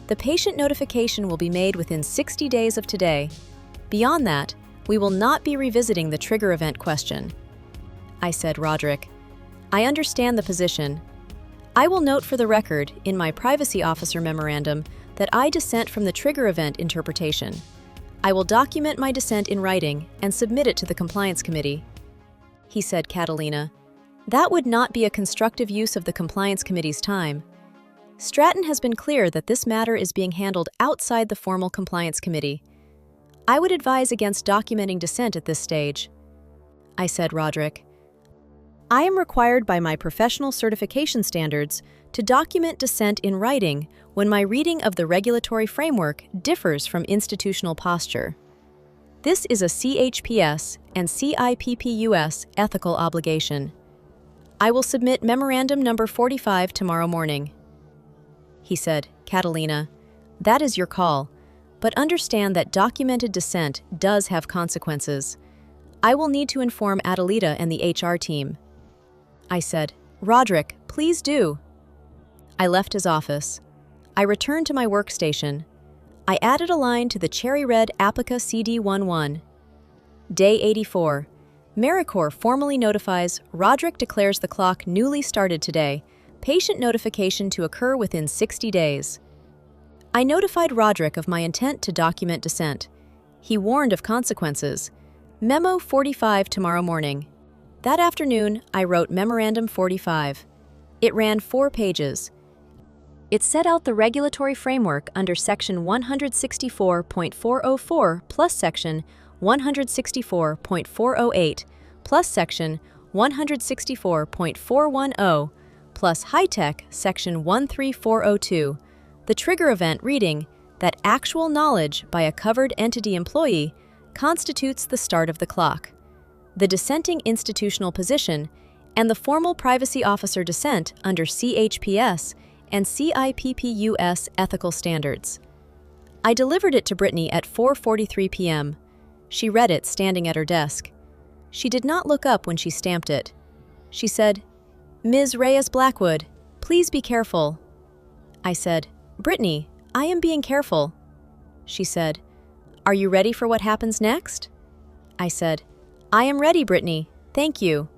A: The patient notification will be made within 60 days of today. Beyond that, we will not be revisiting the trigger event question." I said, "Roderick, I understand the position. I will note for the record, in my privacy officer memorandum, that I dissent from the trigger event interpretation. I will document my dissent in writing and submit it to the Compliance Committee." He said, "Catalina, that would not be a constructive use of the Compliance Committee's time. Stratton has been clear that this matter is being handled outside the formal Compliance Committee. I would advise against documenting dissent at this stage." I said, "Roderick, I am required by my professional certification standards to document dissent in writing when my reading of the regulatory framework differs from institutional posture. This is a CHPS and CIPPUS ethical obligation. I will submit Memorandum number 45 tomorrow morning." He said, "Catalina, that is your call, but understand that documented dissent does have consequences. I will need to inform Adelita and the HR team." I said, "Roderick, please do." I left his office. I returned to my workstation. I added a line to the cherry red Apica CD11. Day 84. MeriCore formally notifies Roderick declares the clock newly started today. Patient notification to occur within 60 days. I notified Roderick of my intent to document dissent. He warned of consequences. Memo 45 tomorrow morning. That afternoon, I wrote Memorandum 45. It ran 4 pages. It set out the regulatory framework under Section 164.404 plus Section 164.408 plus Section 164.410 plus high-tech Section 13402, the trigger event reading that actual knowledge by a covered entity employee constitutes the start of the clock, the dissenting institutional position, and the formal privacy officer dissent under CHPS and CIPPUS ethical standards. I delivered it to Brittany at 4:43 p.m. She read it standing at her desk. She did not look up when she stamped it. She said, "Ms. Reyes-Blackwood, please be careful." I said, "Brittany, I am being careful." She said, "Are you ready for what happens next?" I said, "I am ready, Brittany. Thank you."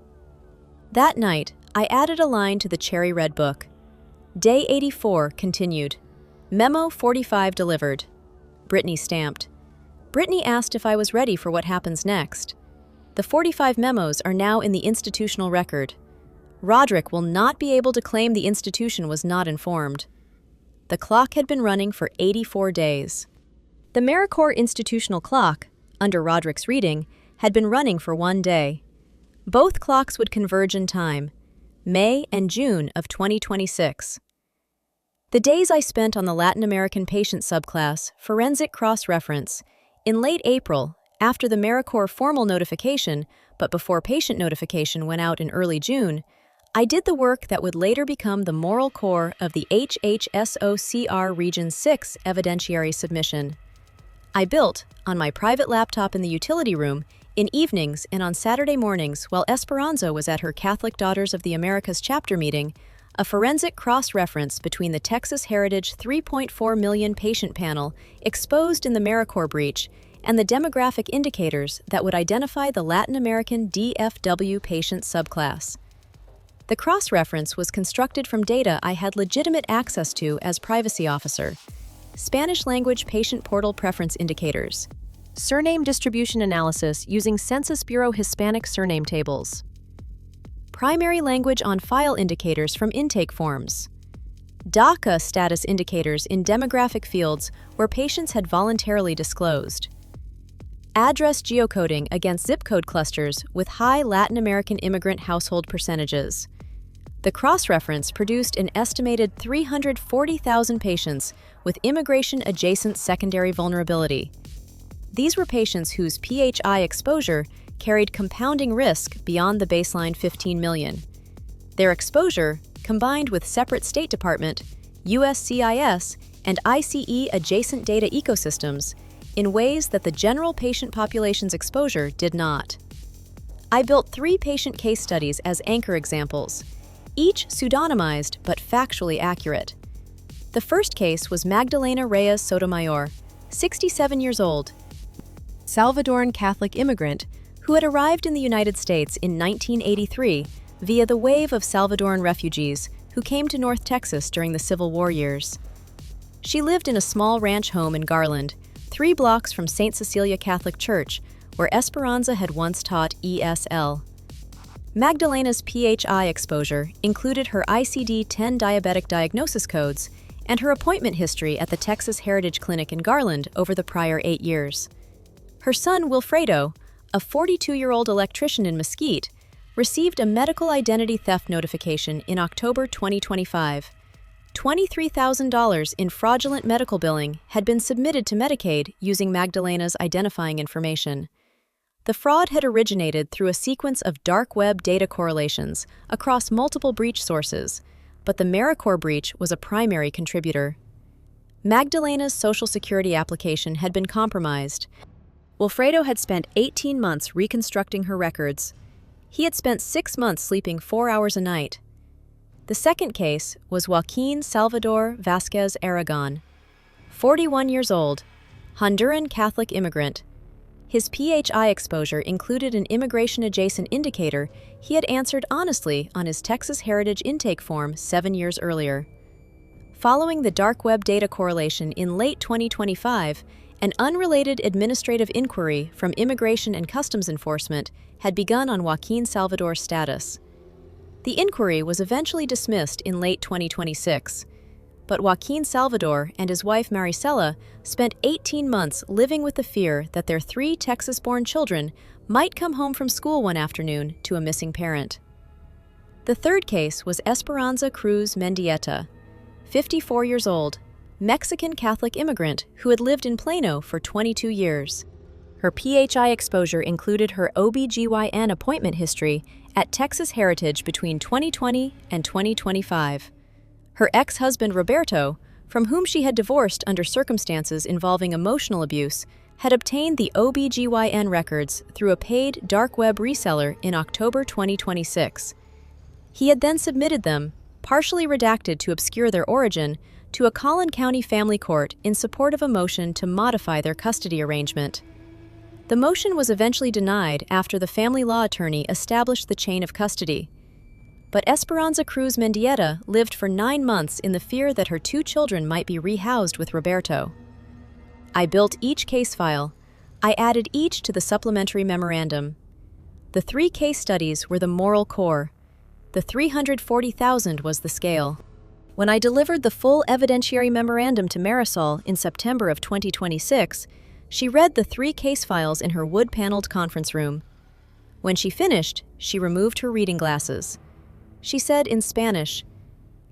A: That night, I added a line to the cherry red book. Day 84 continued. Memo 45 delivered. Brittany stamped. Brittany asked if I was ready for what happens next. The 45 memos are now in the institutional record. Roderick will not be able to claim the institution was not informed. The clock had been running for 84 days. The MeriCore institutional clock, under Roderick's reading, had been running for 1 day. Both clocks would converge in time, May and June of 2026. The days I spent on the Latin American patient subclass, forensic cross-reference, in late April, after the MeriCore formal notification, but before patient notification went out in early June, I did the work that would later become the moral core of the HHSOCR Region 6 evidentiary submission. I built, on my private laptop in the utility room, in evenings and on Saturday mornings while Esperanza was at her Catholic Daughters of the Americas chapter meeting, a forensic cross-reference between the Texas Heritage 3.4 million patient panel exposed in the MeriCore breach and the demographic indicators that would identify the Latin American DFW patient subclass. The cross-reference was constructed from data I had legitimate access to as privacy officer. Spanish-language patient portal preference indicators. Surname distribution analysis using Census Bureau Hispanic surname tables. Primary language on file indicators from intake forms. DACA status indicators in demographic fields where patients had voluntarily disclosed. Address geocoding against zip code clusters with high Latin American immigrant household percentages. The cross-reference produced an estimated 340,000 patients with immigration-adjacent secondary vulnerability. These were patients whose PHI exposure carried compounding risk beyond the baseline 15 million. Their exposure, combined with separate State Department, USCIS, and ICE adjacent data ecosystems, in ways that the general patient population's exposure did not. I built 3 patient case studies as anchor examples, each pseudonymized but factually accurate. The first case was Magdalena Reyes Sotomayor, 67 years old, Salvadoran Catholic immigrant who had arrived in the United States in 1983 via the wave of Salvadoran refugees who came to North Texas during the Civil War years. She lived in a small ranch home in Garland, 3 blocks from St. Cecilia Catholic Church, where Esperanza had once taught ESL. Magdalena's PHI exposure included her ICD-10 diabetic diagnosis codes and her appointment history at the Texas Heritage Clinic in Garland over the prior 8 years. Her son, Wilfredo, a 42-year-old electrician in Mesquite, received a medical identity theft notification in October 2025. $23,000 in fraudulent medical billing had been submitted to Medicaid using Magdalena's identifying information. The fraud had originated through a sequence of dark web data correlations across multiple breach sources, but the MeriCore breach was a primary contributor. Magdalena's Social Security application had been compromised. Wilfredo had spent 18 months reconstructing her records. He had spent 6 months sleeping 4 hours a night. The second case was Joaquin Salvador Vasquez Aragon, 41 years old, Honduran Catholic immigrant. His PHI exposure included an immigration-adjacent indicator he had answered honestly on his Texas Heritage intake form 7 years earlier. Following the dark web data correlation in late 2025, an unrelated administrative inquiry from Immigration and Customs Enforcement had begun on Joaquin Salvador's status. The inquiry was eventually dismissed in late 2026. but Joaquin Salvador and his wife Maricela spent 18 months living with the fear that their 3 Texas-born children might come home from school one afternoon to a missing parent. The third case was Esperanza Cruz Mendieta, 54 years old, Mexican Catholic immigrant who had lived in Plano for 22 years. Her PHI exposure included her OB/GYN appointment history at Texas Heritage between 2020 and 2025. Her ex-husband Roberto, from whom she had divorced under circumstances involving emotional abuse, had obtained the OB/GYN records through a paid dark web reseller in October 2026. He had then submitted them, partially redacted to obscure their origin, to a Collin County family court in support of a motion to modify their custody arrangement. The motion was eventually denied after the family law attorney established the chain of custody. But Esperanza Cruz Mendieta lived for 9 months in the fear that her 2 children might be rehoused with Roberto. I built each case file. I added each to the supplementary memorandum. The 3 case studies were the moral core. The 340,000 was the scale. When I delivered the full evidentiary memorandum to Marisol in September of 2026, she read the 3 case files in her wood-paneled conference room. When she finished, she removed her reading glasses. She said in Spanish,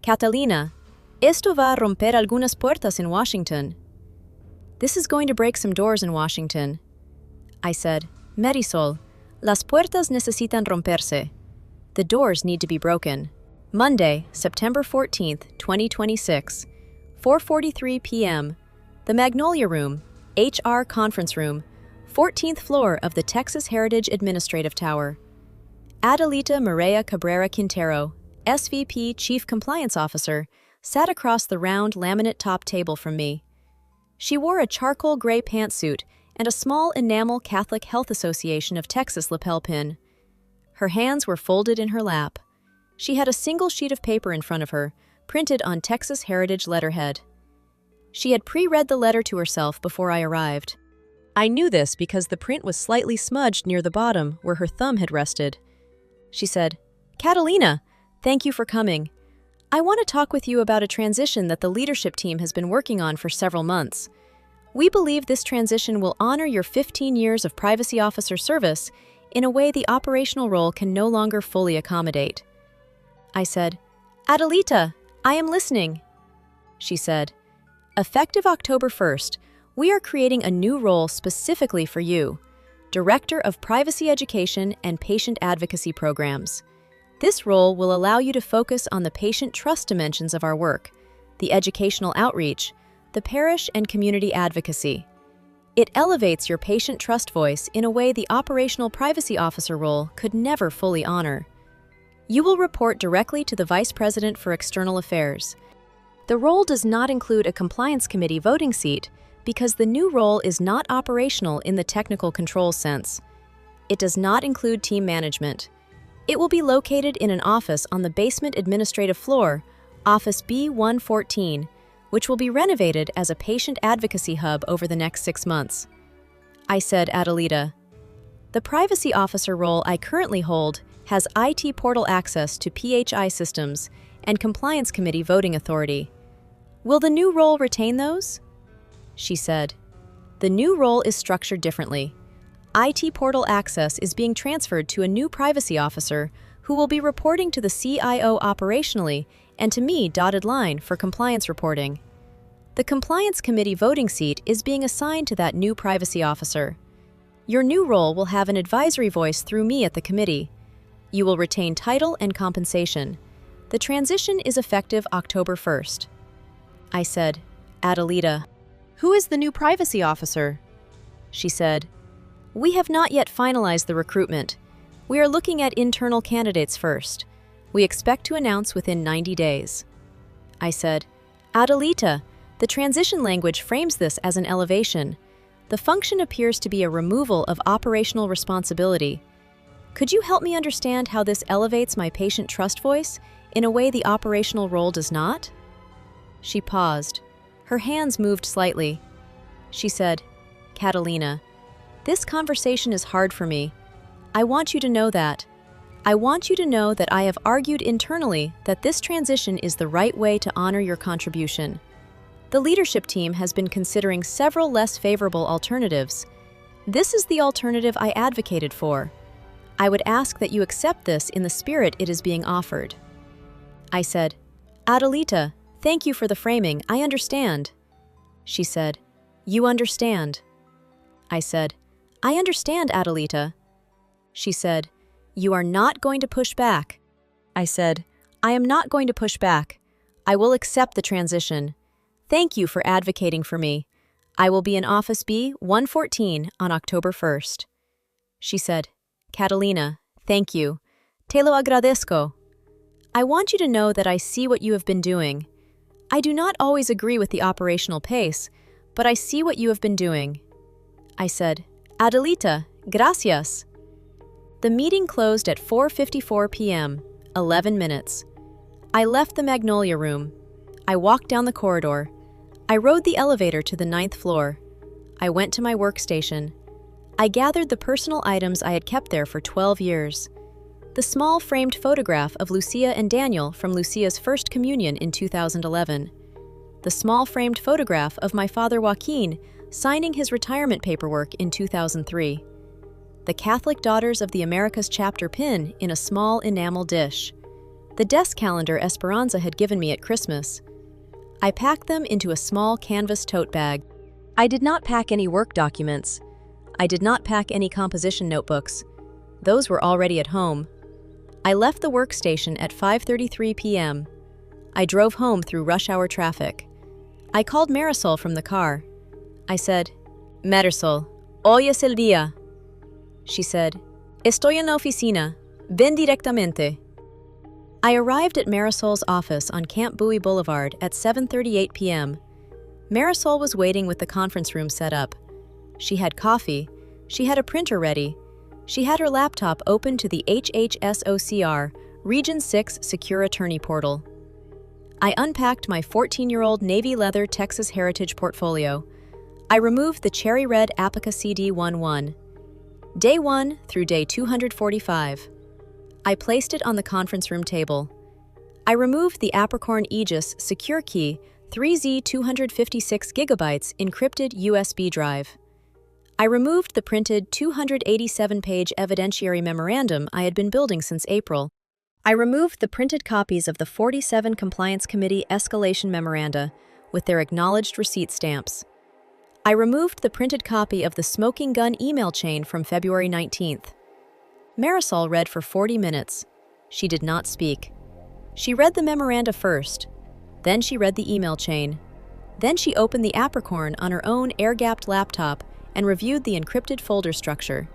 A: "Catalina, esto va a romper algunas puertas in Washington." "This is going to break some doors in Washington." I said, "Marisol, las puertas necesitan romperse." The doors need to be broken. Monday, September 14th, 2026, 4:43 p.m., the Magnolia Room, HR Conference Room, 14th floor of the Texas Heritage Administrative Tower. Adelita Maria Cabrera Quintero, SVP Chief Compliance Officer, sat across the round laminate top table from me. She wore a charcoal gray pantsuit and a small enamel Catholic Health Association of Texas lapel pin. Her hands were folded in her lap. She had a single sheet of paper in front of her, printed on Texas Heritage letterhead. She had pre-read the letter to herself before I arrived. I knew this because the print was slightly smudged near the bottom where her thumb had rested. She said, "Catalina, thank you for coming. I want to talk with you about a transition that the leadership team has been working on for several months. We believe this transition will honor your 15 years of privacy officer service in a way the operational role can no longer fully accommodate." I said, "Adelita, I am listening." She said, "Effective October 1st, we are creating a new role specifically for you, Director of Privacy Education and Patient Advocacy Programs. This role will allow you to focus on the patient trust dimensions of our work, the educational outreach, the parish and community advocacy. It elevates your patient trust voice in a way the operational privacy officer role could never fully honor. You will report directly to the Vice President for External Affairs. The role does not include a compliance committee voting seat because the new role is not operational in the technical controls sense. It does not include team management. It will be located in an office on the basement administrative floor, Office B114, which will be renovated as a patient advocacy hub over the next 6 months. I said, "Adelita, the privacy officer role I currently hold has IT portal access to PHI systems and compliance committee voting authority. Will the new role retain those?" She said, "The new role is structured differently. IT portal access is being transferred to a new privacy officer who will be reporting to the CIO operationally and to me dotted line for compliance reporting. The compliance committee voting seat is being assigned to that new privacy officer. Your new role will have an advisory voice through me at the committee. You will retain title and compensation. The transition is effective October 1st. I said, "Adelita, who is the new privacy officer?" She said, "We have not yet finalized the recruitment. We are looking at internal candidates first. We expect to announce within 90 days. I said, "Adelita, the transition language frames this as an elevation. The function appears to be a removal of operational responsibility. Could you help me understand how this elevates my patient trust voice in a way the operational role does not?" She paused. Her hands moved slightly. She said, "Catalina, this conversation is hard for me. I want you to know that. I want you to know that I have argued internally that this transition is the right way to honor your contribution. The leadership team has been considering several less favorable alternatives. This is the alternative I advocated for. I would ask that you accept this in the spirit it is being offered. I said, Adelita, thank you for the framing, I understand. She said, you understand. I said, I understand, Adelita. She said, you are not going to push back. I said, I am not going to push back. I will accept the transition. Thank you for advocating for me. I will be in Office B 114 on October 1st. She said, Catalina, thank you. Te lo agradezco. I want you to know that I see what you have been doing. I do not always agree with the operational pace, but I see what you have been doing. I said, Adelita, gracias. The meeting closed at 4:54 p.m., 11 minutes. I left the Magnolia room. I walked down the corridor. I rode the elevator to the 9th floor. I went to my workstation. I gathered the personal items I had kept there for 12 years. The small framed photograph of Lucia and Daniel from Lucia's first communion in 2011. The small framed photograph of my father Joaquin signing his retirement paperwork in 2003. The Catholic Daughters of the Americas chapter pin in a small enamel dish. The desk calendar Esperanza had given me at Christmas. I packed them into a small canvas tote bag. I did not pack any work documents. I did not pack any composition notebooks. Those were already at home. I left the workstation at 5:33 p.m. I drove home through rush hour traffic. I called Marisol from the car. I said, Marisol, hoy es el día. She said, Estoy en la oficina. Ven directamente. I arrived at Marisol's office on Camp Bowie Boulevard at 7:38 p.m. Marisol was waiting with the conference room set up. She had coffee. She had a printer ready. She had her laptop open to the HHSOCR Region 6 Secure Attorney Portal. I unpacked my 14-year-old navy leather Texas Heritage portfolio. I removed the cherry red Apica CD11. Day 1 through day 245. I placed it on the conference room table. I removed the Apricorn Aegis Secure Key 3Z 256 GB encrypted USB drive. I removed the printed 287-page evidentiary memorandum I had been building since April. I removed the printed copies of the 47 Compliance Committee escalation memoranda with their acknowledged receipt stamps. I removed the printed copy of the smoking gun email chain from February 19th. Marisol read for 40 minutes. She did not speak. She read the memoranda first. Then she read the email chain. Then she opened the Apricorn on her own air-gapped laptop and reviewed the encrypted folder structure.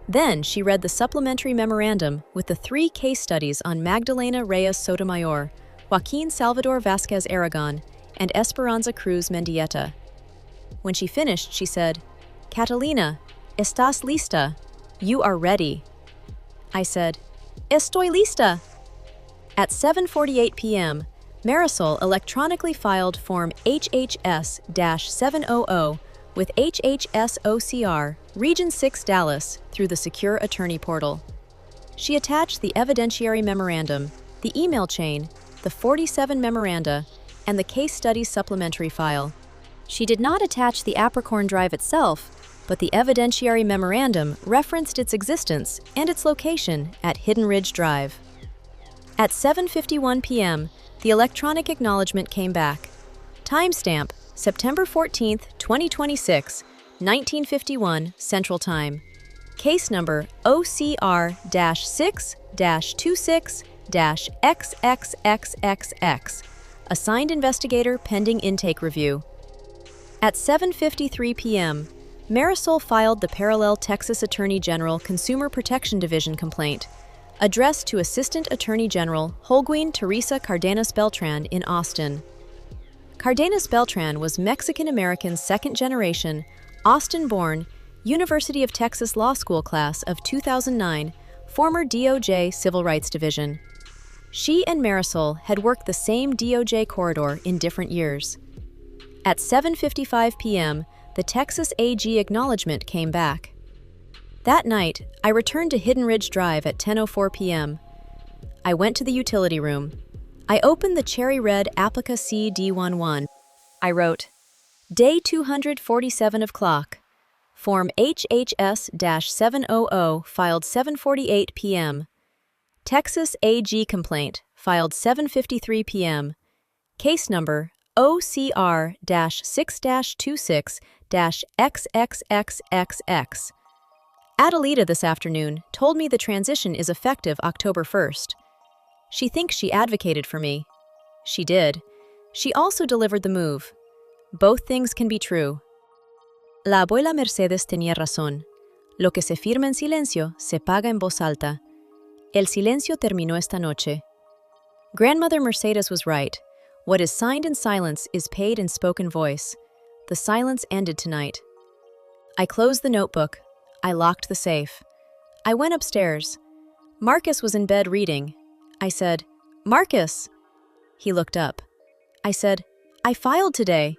A: Then she read the supplementary memorandum with the 3 case studies on Magdalena Reyes Sotomayor, Joaquin Salvador Vasquez Aragon, and Esperanza Cruz Mendieta. When she finished, she said, Catalina, ¿estás lista? You are ready. I said, Estoy lista. At 7:48 p.m., Marisol electronically filed Form HHS-700 with HHSOCR Region 6 Dallas through the Secure Attorney Portal. She attached the evidentiary memorandum, the email chain, the 47 memoranda, and the case studies supplementary file. She did not attach the Apricorn drive itself, but the evidentiary memorandum referenced its existence and its location at Hidden Ridge Drive. At 7:51 p.m., the electronic acknowledgment came back. Timestamp, September 14th, 2026, 1951 Central Time. Case number OCR-6-26-XXXXX. Assigned investigator pending intake review. At 7:53 p.m., Marisol filed the parallel Texas Attorney General Consumer Protection Division complaint, addressed to Assistant Attorney General Holguin Teresa Cardenas Beltran in Austin. Cardenas Beltran was Mexican-American second-generation, Austin-born, University of Texas Law School class of 2009, former DOJ Civil Rights Division. She and Marisol had worked the same DOJ corridor in different years. At 7:55 p.m., the Texas AG acknowledgment came back. That night, I returned to Hidden Ridge Drive at 10:04 p.m. I went to the utility room. I opened the cherry-red Applica C-D11. I wrote, Day 247 of clock. Form HHS-700 filed 7:48 p.m. Texas AG complaint filed 7:53 p.m. Case number OCR-6-26-XXXXX. Adelita this afternoon told me the transition is effective October 1st. She thinks she advocated for me. She did. She also delivered the move. Both things can be true. La abuela Mercedes tenía razón. Lo que se firma en silencio se paga en voz alta. El silencio terminó esta noche. Grandmother Mercedes was right. What is signed in silence is paid in spoken voice. The silence ended tonight. I closed the notebook. I locked the safe. I went upstairs. Marcus was in bed reading. I said, Marcus! He looked up. I said, I filed today.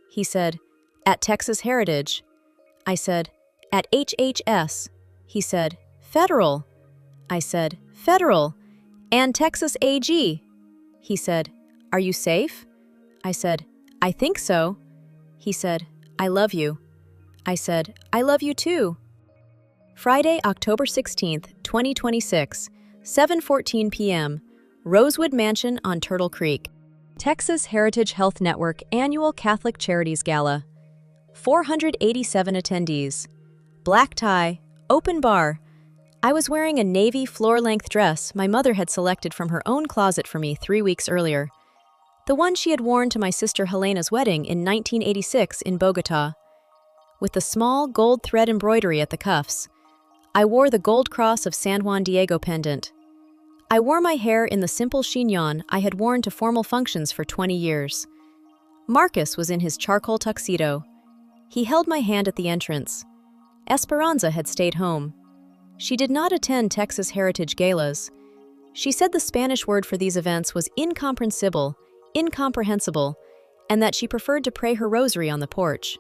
A: He said, at Texas Heritage. I said, at HHS. He said, federal. I said, federal. And Texas AG. He said, are you safe? I said, I think so. He said, I love you. I said, I love you too. Friday, October 16th, 2026, 7:14 p.m., Rosewood Mansion on Turtle Creek. Texas Heritage Health Network Annual Catholic Charities Gala. 487 attendees. Black tie, open bar. I was wearing a navy floor-length dress my mother had selected from her own closet for me 3 weeks earlier. The one she had worn to my sister Helena's wedding in 1986 in Bogota. With the small gold thread embroidery at the cuffs. I wore the gold cross of San Juan Diego pendant. I wore my hair in the simple chignon I had worn to formal functions for 20 years. Marcus was in his charcoal tuxedo. He held my hand at the entrance. Esperanza had stayed home. She did not attend Texas Heritage Galas. She said the Spanish word for these events was incomprehensible, and that she preferred to pray her rosary on the porch.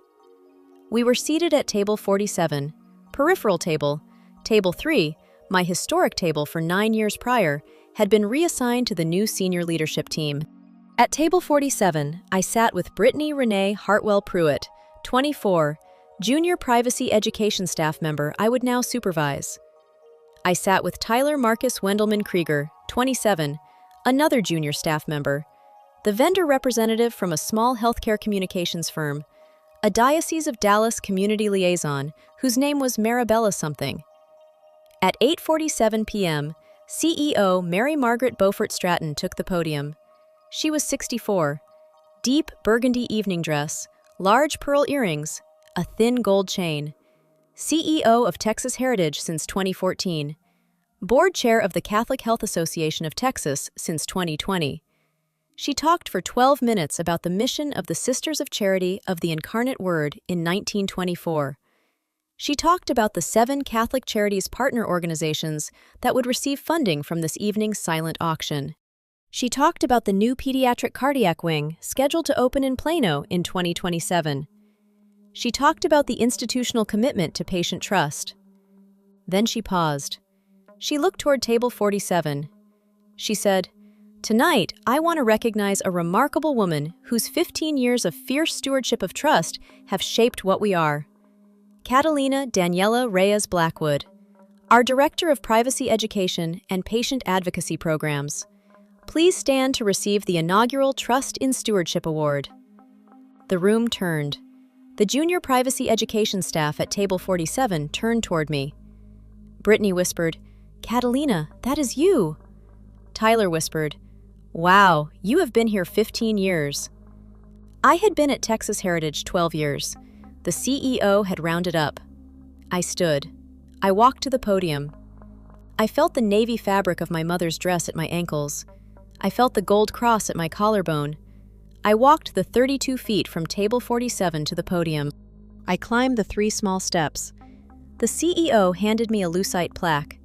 A: We were seated at table 47, peripheral table. Table 3, my historic table for 9 years prior, had been reassigned to the new senior leadership team. At table 47, I sat with Brittany Renee Hartwell Pruitt, 24, junior privacy education staff member I would now supervise. I sat with Tyler Marcus Wendelman Krieger, 27, another junior staff member, the vendor representative from a small healthcare communications firm, a Diocese of Dallas community liaison whose name was Marabella something. At 8:47 p.m., CEO Mary Margaret Beaufort Stratton took the podium. She was 64, deep burgundy evening dress, large pearl earrings, a thin gold chain. CEO of Texas Heritage since 2014, board chair of the Catholic Health Association of Texas since 2020. She talked for 12 minutes about the mission of the Sisters of Charity of the Incarnate Word in 1924. She talked about the 7 Catholic Charities partner organizations that would receive funding from this evening's silent auction. She talked about the new pediatric cardiac wing scheduled to open in Plano in 2027. She talked about the institutional commitment to patient trust. Then she paused. She looked toward table 47. She said, Tonight, I want to recognize a remarkable woman whose 15 years of fierce stewardship of trust have shaped what we are. Catalina Daniela Reyes Blackwood, our Director of Privacy Education and Patient Advocacy Programs. Please stand to receive the inaugural Trust in Stewardship Award. The room turned. The junior privacy education staff at table 47 turned toward me. Brittany whispered, Catalina, that is you. Tyler whispered, Wow, you have been here 15 years. I had been at Texas Heritage 12 years. The CEO had rounded up. I stood. I walked to the podium. I felt the navy fabric of my mother's dress at my ankles. I felt the gold cross at my collarbone. I walked the 32 feet from table 47 to the podium. I climbed the 3 small steps. The CEO handed me a lucite plaque.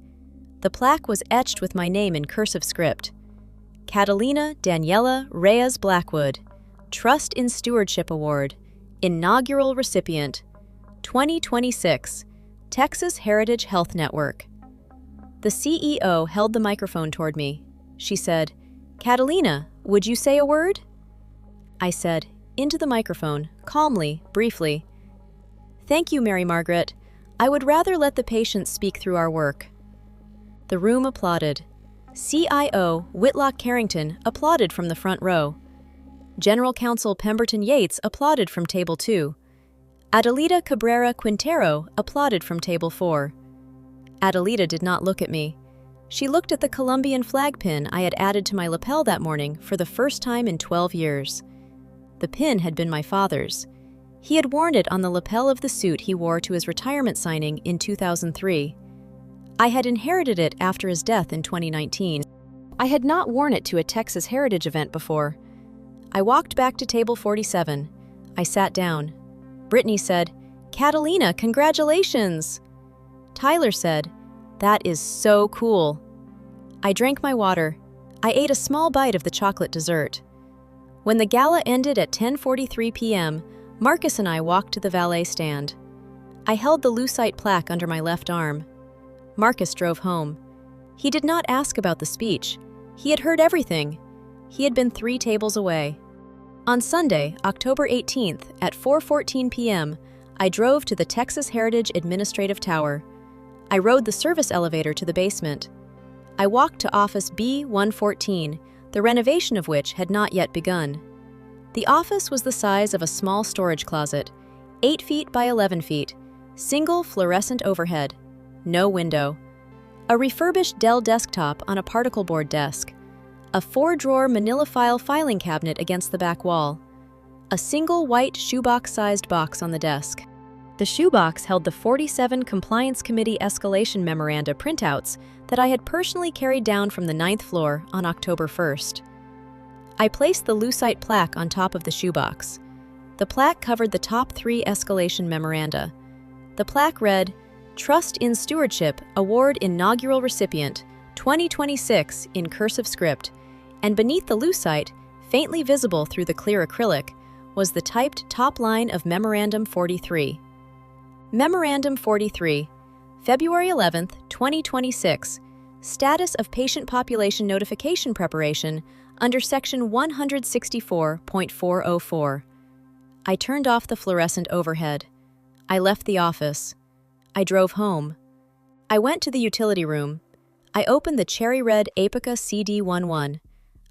A: The plaque was etched with my name in cursive script. Catalina Daniela Reyes Blackwood, Trust in Stewardship Award, Inaugural Recipient, 2026, Texas Heritage Health Network. The CEO held the microphone toward me. She said, "Catalina, would you say a word?" I said, into the microphone, calmly, briefly, "Thank you, Mary Margaret. I would rather let the patients speak through our work." The room applauded. CIO Whitlock Carrington applauded from the front row. General Counsel Pemberton Yates applauded from Table 2. Adelita Cabrera Quintero applauded from Table 4. Adelita did not look at me. She looked at the Colombian flag pin I had added to my lapel that morning for the first time in 12 years. The pin had been my father's. He had worn it on the lapel of the suit he wore to his retirement signing in 2003. I had inherited it after his death in 2019. I had not worn it to a Texas Heritage event before. I walked back to Table 47. I sat down. Brittany said, "Catalina, congratulations!" Tyler said, "That is so cool." I drank my water. I ate a small bite of the chocolate dessert. When the gala ended at 10:43 p.m., Marcus and I walked to the valet stand. I held the lucite plaque under my left arm. Marcus drove home. He did not ask about the speech. He had heard everything. He had been 3 tables away. On Sunday, October 18th, at 4:14 p.m., I drove to the Texas Heritage Administrative Tower. I rode the service elevator to the basement. I walked to Office B-114, the renovation of which had not yet begun. The office was the size of a small storage closet, 8 feet by 11 feet, single fluorescent overhead, no window, a refurbished Dell desktop on a particle board desk, a 4-drawer manila file filing cabinet against the back wall, a single white shoebox-sized box on the desk. The shoebox held the 47 Compliance Committee escalation memoranda printouts that I had personally carried down from the 9th floor on October 1st. I placed the lucite plaque on top of the shoebox. The plaque covered the top 3 escalation memoranda. The plaque read, "Trust in Stewardship Award Inaugural Recipient, 2026 in cursive script," and beneath the lucite, faintly visible through the clear acrylic, was the typed top line of Memorandum 43. Memorandum 43, February 11, 2026, Status of Patient Population Notification Preparation under Section 164.404. I turned off the fluorescent overhead. I left the office. I drove home. I went to the utility room. I opened the cherry-red HIPAA CD11.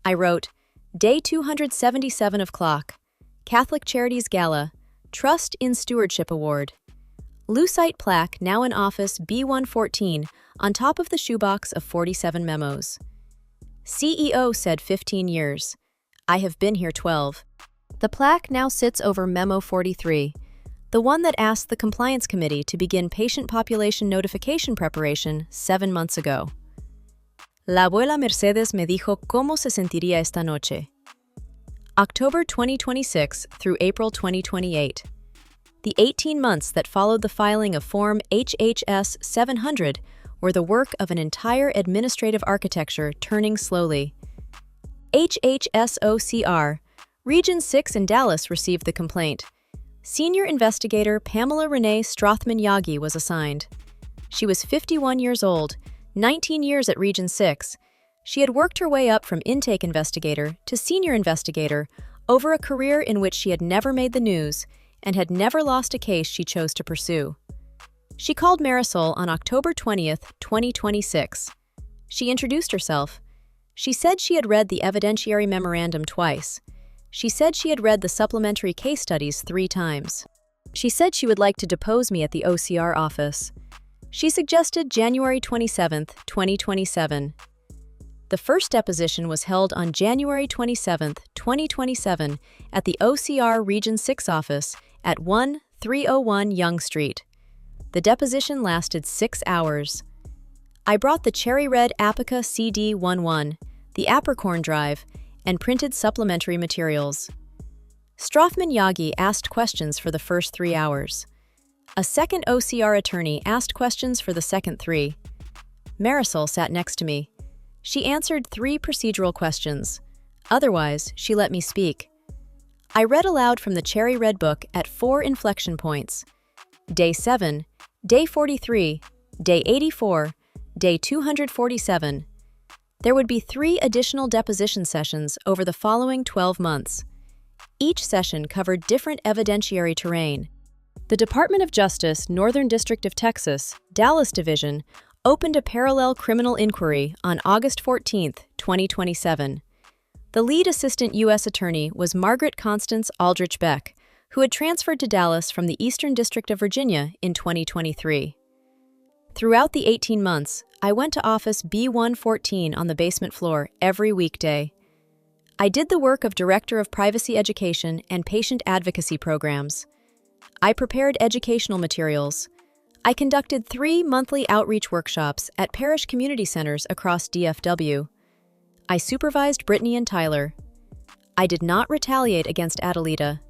A: I wrote, "Day 277 of Clock, Catholic Charities Gala, Trust in Stewardship Award." Lucite plaque now in Office B114 on top of the shoebox of 47 memos. CEO said 15 years. I have been here 12. The plaque now sits over Memo 43, the one that asked the Compliance Committee to begin patient population notification preparation 7 months ago. La abuela Mercedes me dijo cómo se sentiría esta noche. October 2026 through April 2028. The 18 months that followed the filing of Form HHS 700 were the work of an entire administrative architecture turning slowly. HHSOCR, Region 6 in Dallas received the complaint. Senior investigator Pamela Renee Strothman-Yagi was assigned. She was 51 years old, 19 years at Region 6. She had worked her way up from intake investigator to senior investigator over a career in which she had never made the news and had never lost a case she chose to pursue. She called Marisol on October 20th, 2026. She introduced herself. She said she had read the evidentiary memorandum twice. She said she had read the supplementary case studies 3 times. She said she would like to depose me at the OCR office. She suggested January 27th, 2027. The first deposition was held on January 27th, 2027 at the OCR Region 6 office at 1301 Young Street. The deposition lasted 6 hours. I brought the cherry-red Apica CD11, the Apricorn drive, and printed supplementary materials. Strothman-Yagi asked questions for the first 3 hours. A second OCR attorney asked questions for the second 3. Marisol sat next to me. She answered 3 procedural questions. Otherwise, she let me speak. I read aloud from the cherry red book at 4 inflection points. Day 7, Day 43, Day 84, Day 247. There would be 3 additional deposition sessions over the following 12 months. Each session covered different evidentiary terrain. The Department of Justice, Northern District of Texas, Dallas Division, opened a parallel criminal inquiry on August 14, 2027. The lead assistant U.S. attorney was Margaret Constance Aldrich Beck, who had transferred to Dallas from the Eastern District of Virginia in 2023. Throughout the 18 months, I went to office B114 on the basement floor every weekday. I did the work of Director of Privacy Education and Patient Advocacy Programs. I prepared educational materials. I conducted 3 monthly outreach workshops at parish community centers across DFW. I supervised Brittany and Tyler. I did not retaliate against Adelita.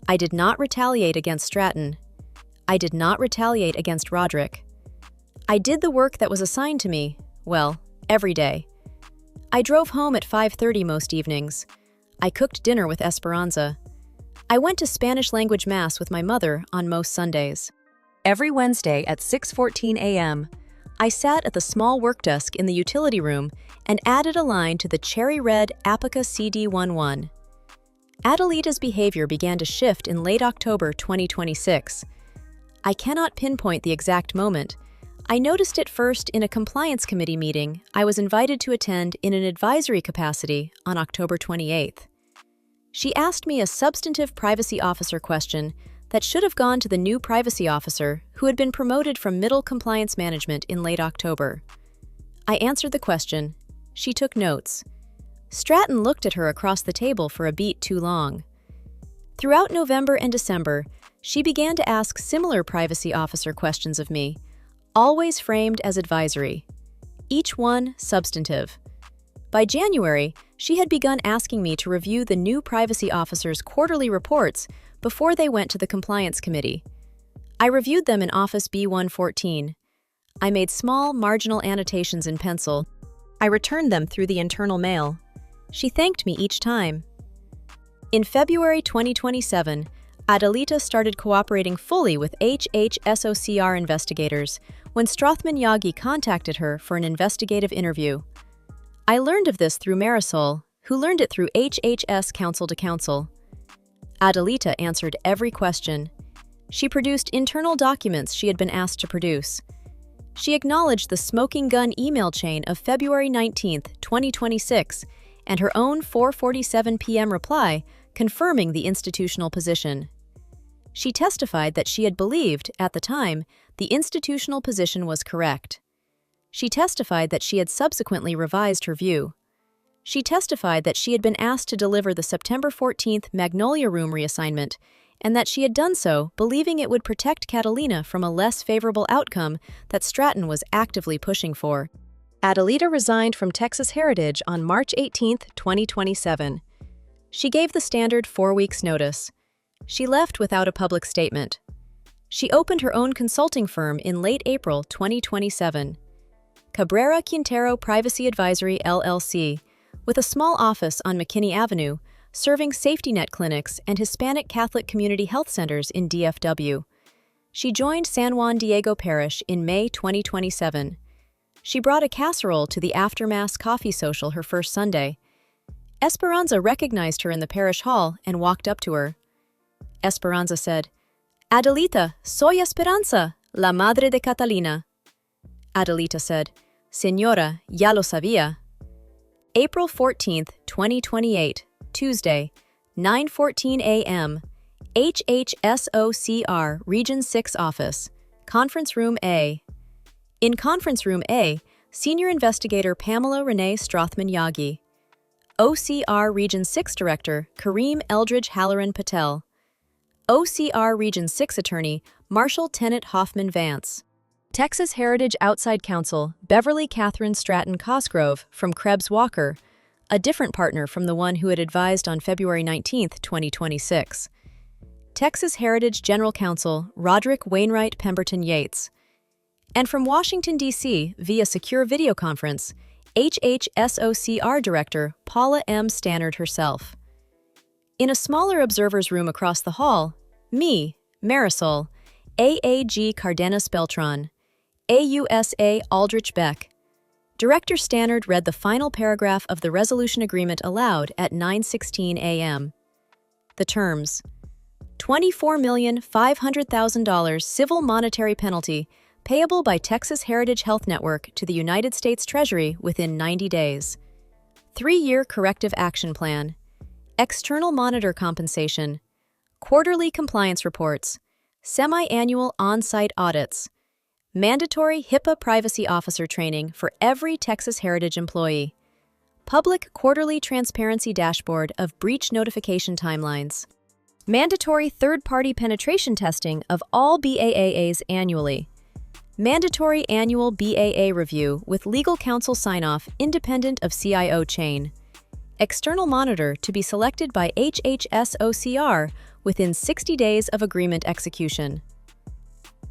A: I did not retaliate against Stratton. I did not retaliate against Roderick. I did the work that was assigned to me, well, every day. I drove home at 5:30 most evenings. I cooked dinner with Esperanza. I went to Spanish language mass with my mother on most Sundays. Every Wednesday at 6:14 a.m., I sat at the small work desk in the utility room and added a line to the cherry red Apica CD11. Adelita's behavior began to shift in late October 2026. I cannot pinpoint the exact moment. I noticed it first in a compliance committee meeting I was invited to attend in an advisory capacity on October 28th. She asked me a substantive privacy officer question that should have gone to the new privacy officer who had been promoted from middle compliance management in late October. I answered the question. She took notes. Stratton looked at her across the table for a beat too long. Throughout November and December, she began to ask similar privacy officer questions of me, always framed as advisory, each one substantive. By January, she had begun asking me to review the new privacy officer's quarterly reports before they went to the compliance committee. I reviewed them in Office B114. I made small, marginal annotations in pencil. I returned them through the internal mail. She thanked me each time. In February 2027, Adelita started cooperating fully with HHSOCR investigators when Strothman Yagi contacted her for an investigative interview. I learned of this through MeriCore, who learned it through HHS counsel to counsel. Adelita answered every question. She produced internal documents she had been asked to produce. She acknowledged the smoking gun email chain of February 19, 2026, and her own 4:47 p.m. reply confirming the institutional position. She testified that she had believed, at the time, the institutional position was correct. She testified that she had subsequently revised her view. She testified that she had been asked to deliver the September 14th Magnolia room reassignment, and that she had done so believing it would protect Catalina from a less favorable outcome that Stratton was actively pushing for. Adelita resigned from Texas Heritage on March 18, 2027. She gave the standard 4 weeks' notice. She left without a public statement. She opened her own consulting firm in late April 2027. Cabrera Quintero Privacy Advisory LLC, with a small office on McKinney Avenue, serving safety net clinics and Hispanic Catholic community health centers in DFW. She joined San Juan Diego Parish in May 2027. She brought a casserole to the after-mass coffee social her first Sunday. Esperanza recognized her in the parish hall and walked up to her. Esperanza said, "Adelita, soy Esperanza, la madre de Catalina." Adelita said, "Señora, ya lo sabía." April 14, 2028, Tuesday, 9:14 a.m., HHSOCR Region 6 Office, Conference Room A. In Conference Room A, Senior Investigator Pamela Renee Strothman Yagi. OCR Region 6 Director Kareem Eldridge Halloran Patel. OCR Region 6 Attorney Marshall Tennant Hoffman Vance. Texas Heritage Outside Counsel Beverly Catherine Stratton Cosgrove from Krebs Walker, a different partner from the one who had advised on February 19, 2026. Texas Heritage General Counsel Roderick Wainwright Pemberton Yates. And from Washington, D.C., via secure video conference, HHSOCR Director Paula M. Stannard herself. In a smaller observer's room across the hall, me, MeriCore, AAG Cardenas Beltran, AUSA Aldrich Beck. Director Stannard read the final paragraph of the resolution agreement aloud at 9:16 a.m. The terms: $24,500,000 civil monetary penalty payable by Texas Heritage Health Network to the United States Treasury within 90 days. 3-year corrective action plan. External monitor compensation. Quarterly compliance reports. Semi-annual on-site audits. Mandatory HIPAA privacy officer training for every Texas Heritage employee. Public quarterly transparency dashboard of breach notification timelines. Mandatory third-party penetration testing of all BAAAs annually. Mandatory annual BAA review with legal counsel sign-off independent of CIO chain. External monitor to be selected by HHSOCR within 60 days of agreement execution.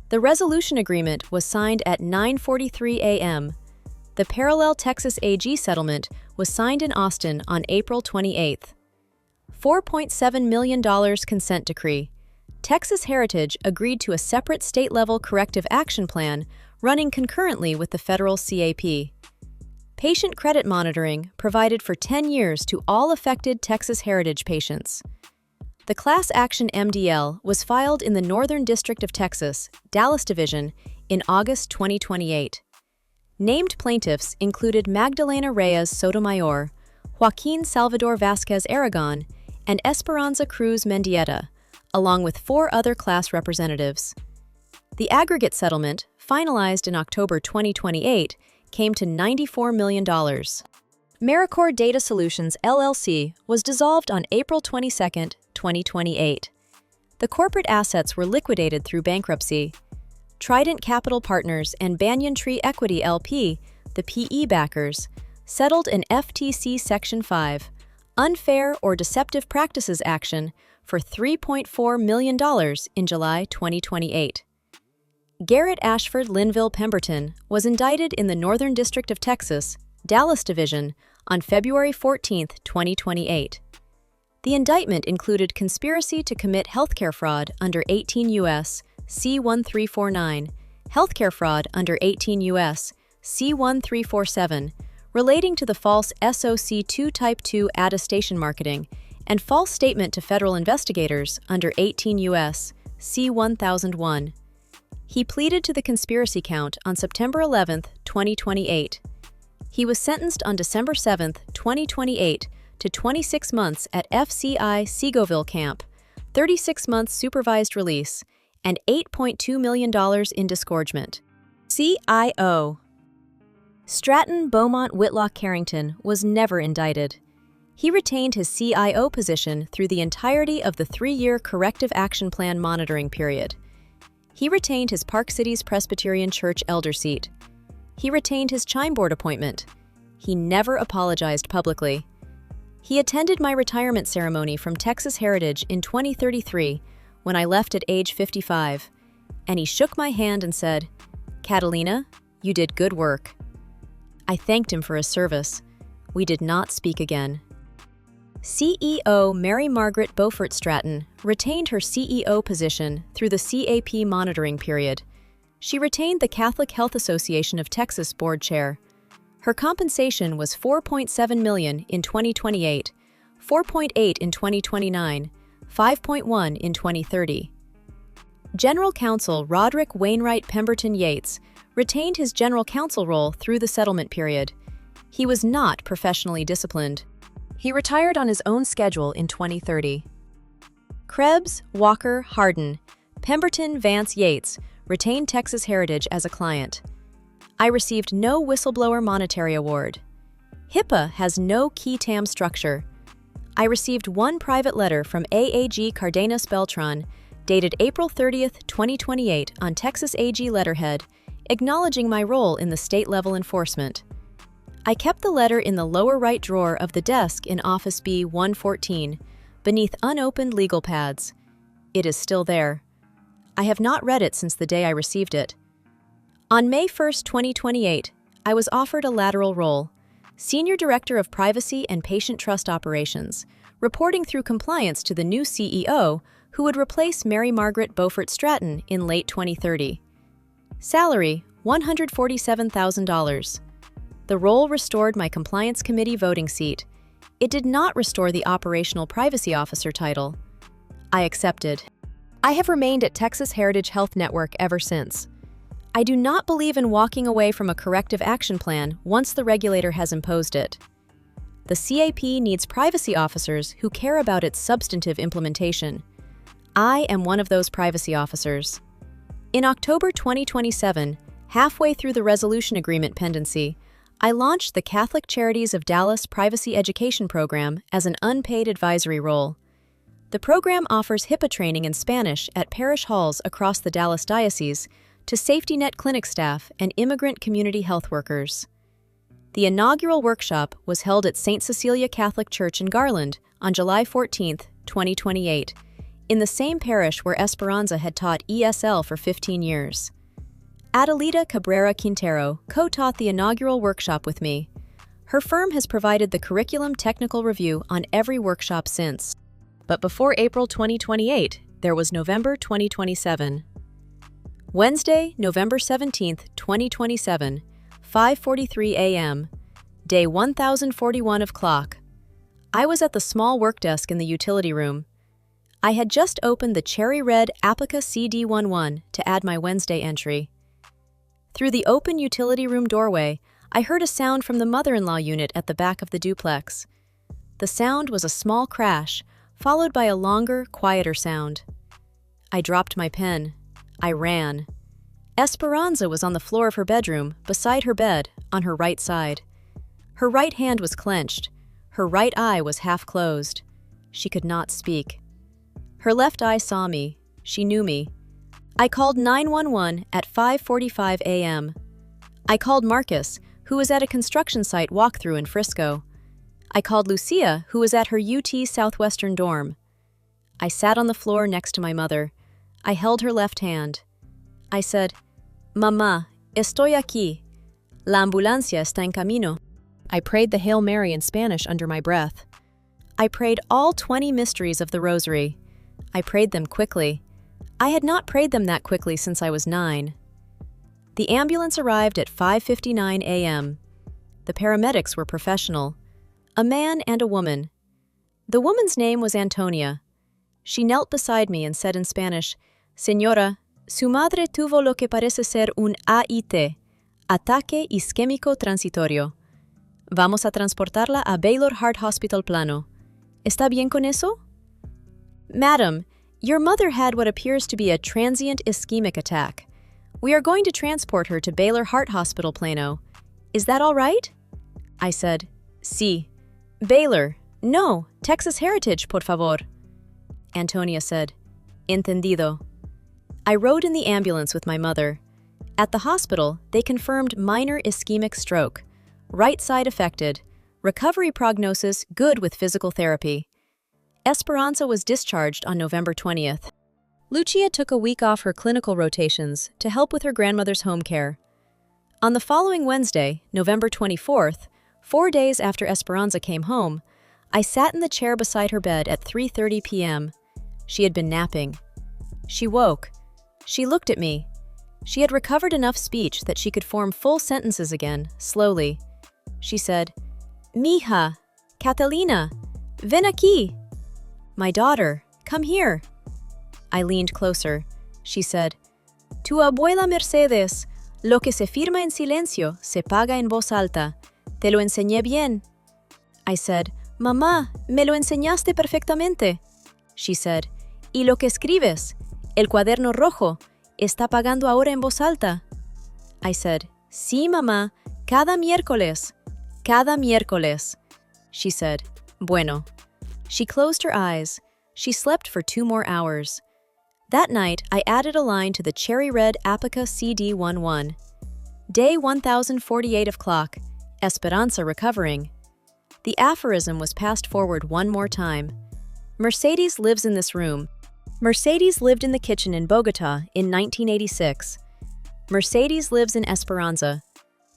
A: The resolution agreement was signed at 9:43 a.m. The parallel Texas AG settlement was signed in Austin on April 28. $4.7 million consent decree. Texas Heritage agreed to a separate state-level corrective action plan running concurrently with the federal CAP. Patient credit monitoring provided for 10 years to all affected Texas Heritage patients. The class action MDL was filed in the Northern District of Texas, Dallas Division, in August 2028. Named plaintiffs included Magdalena Reyes Sotomayor, Joaquin Salvador Vasquez Aragon, and Esperanza Cruz Mendieta, along with 4 other class representatives. The aggregate settlement, finalized in October 2028, came to $94 million. MeriCore Data Solutions LLC was dissolved on April 22, 2028. The corporate assets were liquidated through bankruptcy. Trident Capital Partners and Banyan Tree Equity LP, the PE backers, settled an FTC Section 5 unfair or deceptive practices action for $3.4 million in July 2028. Garrett Ashford Linville Pemberton was indicted in the Northern District of Texas, Dallas Division, on February 14, 2028. The indictment included conspiracy to commit healthcare fraud under 18 U.S. C-1349, healthcare fraud under 18 U.S. C-1347, relating to the false SOC2 Type 2 attestation marketing, and false statement to federal investigators under 18 U.S. C-1001. He pleaded to the conspiracy count on September 11, 2028. He was sentenced on December 7, 2028, to 26 months at FCI Segoville Camp, 36 months supervised release, and $8.2 million in disgorgement. CIO. Stratton Beaumont Whitlock Carrington was never indicted. He retained his CIO position through the entirety of the 3-year corrective action plan monitoring period. He retained his Park Cities Presbyterian Church elder seat. He retained his chime board appointment. He never apologized publicly. He attended my retirement ceremony from Texas Heritage in 2033 when I left at age 55, and he shook my hand and said, "Catalina, you did good work." I thanked him for his service. We did not speak again. CEO Mary Margaret Beaufort Stratton retained her CEO position through the CAP monitoring period. She retained the Catholic Health Association of Texas board chair. Her compensation was $4.7 million in 2028, $4.8 in 2029, $5.1 in 2030. General Counsel Roderick Wainwright Pemberton Yates retained his general counsel role through the settlement period. He was not professionally disciplined. He retired on his own schedule in 2030. Krebs, Walker, Hardin, Pemberton, Vance, Yates retained Texas Heritage as a client. I received no whistleblower monetary award. HIPAA has no key TAM structure. I received one private letter from AAG Cardenas Beltran, dated April 30, 2028, on Texas AG letterhead, acknowledging my role in the state-level enforcement. I kept the letter in the lower right drawer of the desk in Office B-114, beneath unopened legal pads. It is still there. I have not read it since the day I received it. On May 1, 2028, I was offered a lateral role, Senior Director of Privacy and Patient Trust Operations, reporting through compliance to the new CEO, who would replace Mary Margaret Beaufort Stratton in late 2030. Salary, $147,000. The role restored my Compliance Committee voting seat. It did not restore the Operational Privacy Officer title. I accepted. I have remained at Texas Heritage Health Network ever since. I do not believe in walking away from a corrective action plan once the regulator has imposed it. The CAP needs privacy officers who care about its substantive implementation. I am one of those privacy officers. In October 2027, halfway through the resolution agreement pendency, I launched the Catholic Charities of Dallas Privacy Education Program as an unpaid advisory role. The program offers HIPAA training in Spanish at parish halls across the Dallas Diocese to safety net clinic staff and immigrant community health workers. The inaugural workshop was held at St. Cecilia Catholic Church in Garland on July 14, 2028, in the same parish where Esperanza had taught ESL for 15 years. Adelita Cabrera Quintero co-taught the inaugural workshop with me. Her firm has provided the curriculum technical review on every workshop since. But before April 2028, there was November 2027. Wednesday, November 17, 2027, 5:43 a.m., day 1041 of clock. I was at the small work desk in the utility room. I had just opened the cherry red Apica CD11 to add my Wednesday entry. Through the open utility room doorway, I heard a sound from the mother-in-law unit at the back of the duplex. The sound was a small crash, followed by a longer, quieter sound. I dropped my pen. I ran. Esperanza was on the floor of her bedroom, beside her bed, on her right side. Her right hand was clenched. Her right eye was half closed. She could not speak. Her left eye saw me. She knew me. I called 911 at 5:45 a.m. I called Marcus, who was at a construction site walkthrough in Frisco. I called Lucia, who was at her UT Southwestern dorm. I sat on the floor next to my mother. I held her left hand. I said, "Mamá, estoy aquí. La ambulancia está en camino." I prayed the Hail Mary in Spanish under my breath. I prayed all 20 mysteries of the Rosary. I prayed them quickly. I had not prayed them that quickly since I was 9. The ambulance arrived at 5:59 a.m. The paramedics were professional. A man and a woman. The woman's name was Antonia. She knelt beside me and said in Spanish, "Señora, su madre tuvo lo que parece ser un AIT, ataque isquémico transitorio. Vamos a transportarla a Baylor Heart Hospital Plano. ¿Está bien con eso?" "Madam, your mother had what appears to be a transient ischemic attack. We are going to transport her to Baylor Heart Hospital Plano. Is that all right?" I said, "Sí." "Baylor. No, Texas Heritage, por favor." Antonia said, "Entendido." I rode in the ambulance with my mother. At the hospital, they confirmed minor ischemic stroke, right side affected, recovery prognosis good with physical therapy. Esperanza was discharged on November 20th. Lucia took a week off her clinical rotations to help with her grandmother's home care. On the following Wednesday, November 24th, 4 days after Esperanza came home, I sat in the chair beside her bed at 3:30 p.m. She had been napping. She woke. She looked at me. She had recovered enough speech that she could form full sentences again, slowly. She said, "Mija, Catalina, ven aquí." "My daughter, come here." I leaned closer. She said, "Tu abuela Mercedes, lo que se firma en silencio se paga en voz alta. Te lo enseñé bien." I said, "Mamá, me lo enseñaste perfectamente." She said, "Y lo que escribes, el cuaderno rojo, está pagando ahora en voz alta." I said, "Sí, mamá, cada miércoles. Cada miércoles." She said, "Bueno." She closed her eyes. She slept for 2 more hours. That night, I added a line to the cherry red Apica CD11. Day 1048 of clock, Esperanza recovering. The aphorism was passed forward one more time. Mercedes lives in this room. Mercedes lived in the kitchen in Bogota in 1986. Mercedes lives in Esperanza.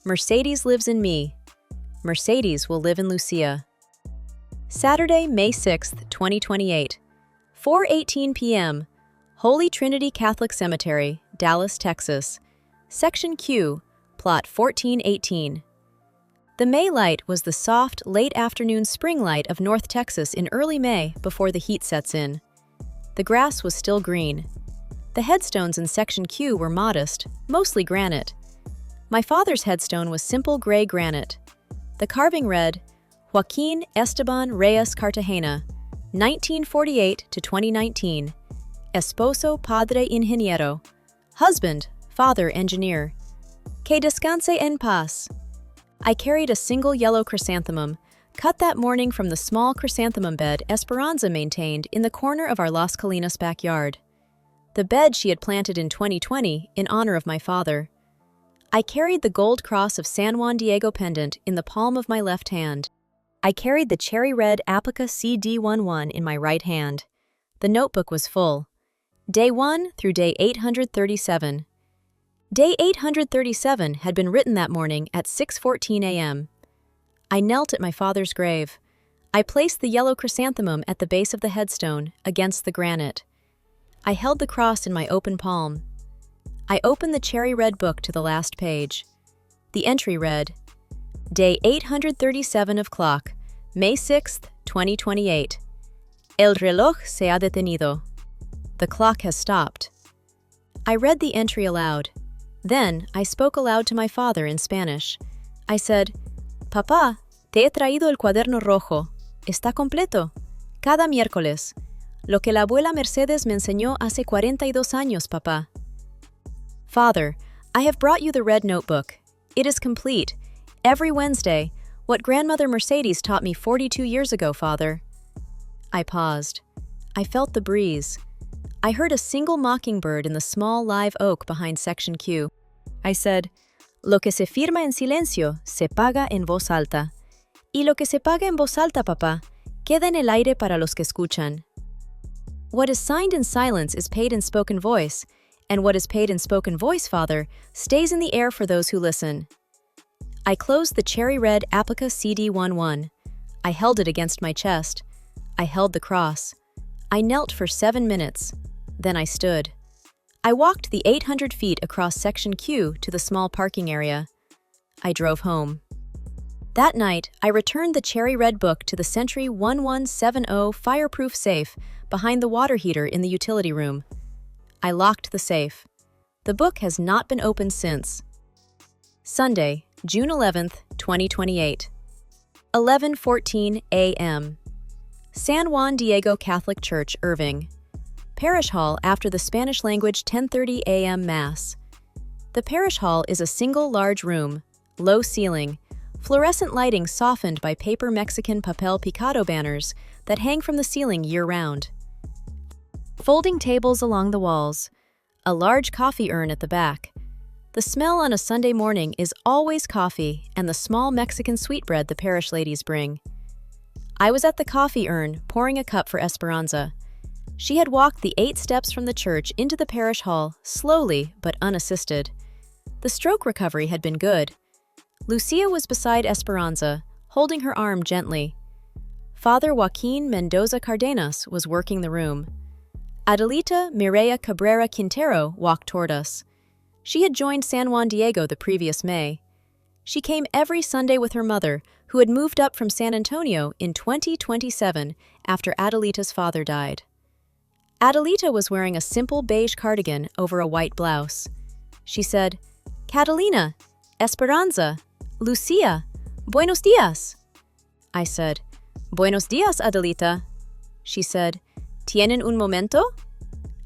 A: Mercedes lives in me. Mercedes will live in Lucia. Saturday, May 6, 2028, 4:18 p.m. Holy Trinity Catholic Cemetery, Dallas, Texas. Section Q, plot 1418. The May light was the soft, late-afternoon spring light of North Texas in early May before the heat sets in. The grass was still green. The headstones in Section Q were modest, mostly granite. My father's headstone was simple gray granite. The carving read, Joaquin Esteban Reyes Cartagena, 1948 to 2019, Esposo Padre Ingeniero, husband, father engineer. Que descanse en paz. I carried a single yellow chrysanthemum, cut that morning from the small chrysanthemum bed Esperanza maintained in the corner of our Las Colinas backyard. The bed she had planted in 2020 in honor of my father. I carried the gold cross of San Juan Diego pendant in the palm of my left hand. I carried the cherry-red Apica CD11 in my right hand. The notebook was full. Day 1 through day 837. Day 837 had been written that morning at 6:14 a.m. I knelt at my father's grave. I placed the yellow chrysanthemum at the base of the headstone, against the granite. I held the cross in my open palm. I opened the cherry-red book to the last page. The entry read, Day 837 of clock, May 6th, 2028. El reloj se ha detenido. The clock has stopped. I read the entry aloud. Then, I spoke aloud to my father in Spanish. I said, Papá, te he traído el cuaderno rojo. Está completo. Cada miércoles. Lo que la abuela Mercedes me enseñó hace 42 años, papá. Father, I have brought you the red notebook. It is complete. Every Wednesday, what grandmother Mercedes taught me 42 years ago, father. I paused. I felt the breeze. I heard a single mockingbird in the small live oak behind Section Q. I said, Lo que se firma en silencio se paga en voz alta. Y lo que se paga en voz alta, papá, queda en el aire para los que escuchan. What is signed in silence is paid in spoken voice, and what is paid in spoken voice, father, stays in the air for those who listen. I closed the cherry-red Apica CD11. I held it against my chest. I held the cross. I knelt for 7 minutes. Then I stood. I walked the 800 feet across Section Q to the small parking area. I drove home. That night, I returned the cherry-red book to the Century 1170 fireproof safe behind the water heater in the utility room. I locked the safe. The book has not been opened since. Sunday, June 11th, 2028. 11:14 a.m. San Juan Diego Catholic Church, Irving. Parish Hall after the Spanish-language 10:30 a.m. Mass. The parish hall is a single large room, low ceiling, fluorescent lighting softened by paper Mexican papel picado banners that hang from the ceiling year-round. Folding tables along the walls, a large coffee urn at the back. The smell on a Sunday morning is always coffee and the small Mexican sweetbread the parish ladies bring. I was at the coffee urn, pouring a cup for Esperanza. She had walked the 8 steps from the church into the parish hall, slowly but unassisted. The stroke recovery had been good. Lucia was beside Esperanza, holding her arm gently. Father Joaquin Mendoza Cardenas was working the room. Adelita Mireya Cabrera Quintero walked toward us. She had joined San Juan Diego the previous May. She came every Sunday with her mother, who had moved up from San Antonio in 2027 after Adelita's father died. Adelita was wearing a simple beige cardigan over a white blouse. She said, Catalina, Esperanza, Lucia, buenos dias. I said, Buenos dias, Adelita. She said, ¿Tienen un momento?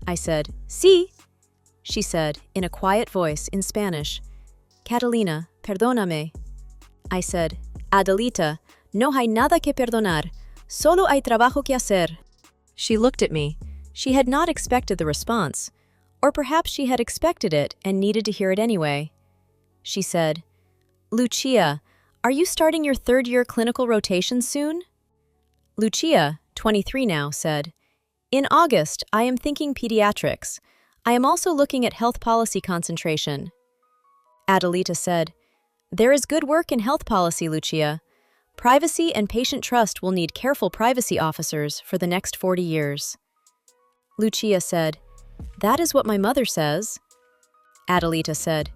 A: I said, Sí. She said, in a quiet voice in Spanish, Catalina, perdóname. I said, Adelita, no hay nada que perdonar, solo hay trabajo que hacer. She looked at me. She had not expected the response, or perhaps she had expected it and needed to hear it anyway. She said, Lucia, are you starting your 3rd-year clinical rotation soon? Lucia, 23 now, said, In August, I am thinking pediatrics. I am also looking at health policy concentration. Adelita said, There is good work in health policy, Lucia. Privacy and patient trust will need careful privacy officers for the next 40 years. Lucia said, "That is what my mother says." Adelita said,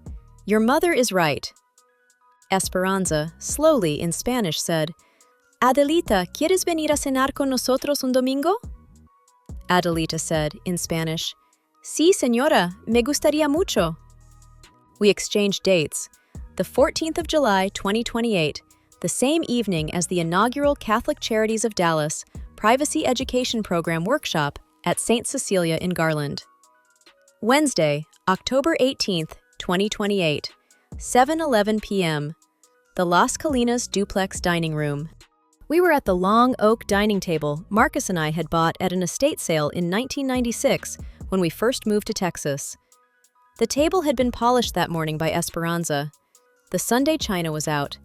A: "Your mother is right." Esperanza, slowly in Spanish, said, "Adelita, ¿quieres venir a cenar con nosotros un domingo?" Adelita said, in Spanish, "Sí, señora, me gustaría mucho." We exchanged dates. The 14th of July, 2028, the same evening as the inaugural Catholic Charities of Dallas Privacy Education Program workshop at St. Cecilia in Garland. Wednesday, October 18th, 2028, 7:11 p.m., the Las Colinas Duplex Dining Room. We were at the long oak dining table Marcus and I had bought at an estate sale in 1996 when we first moved to Texas. The table had been polished that morning by Esperanza. The Sunday china was out.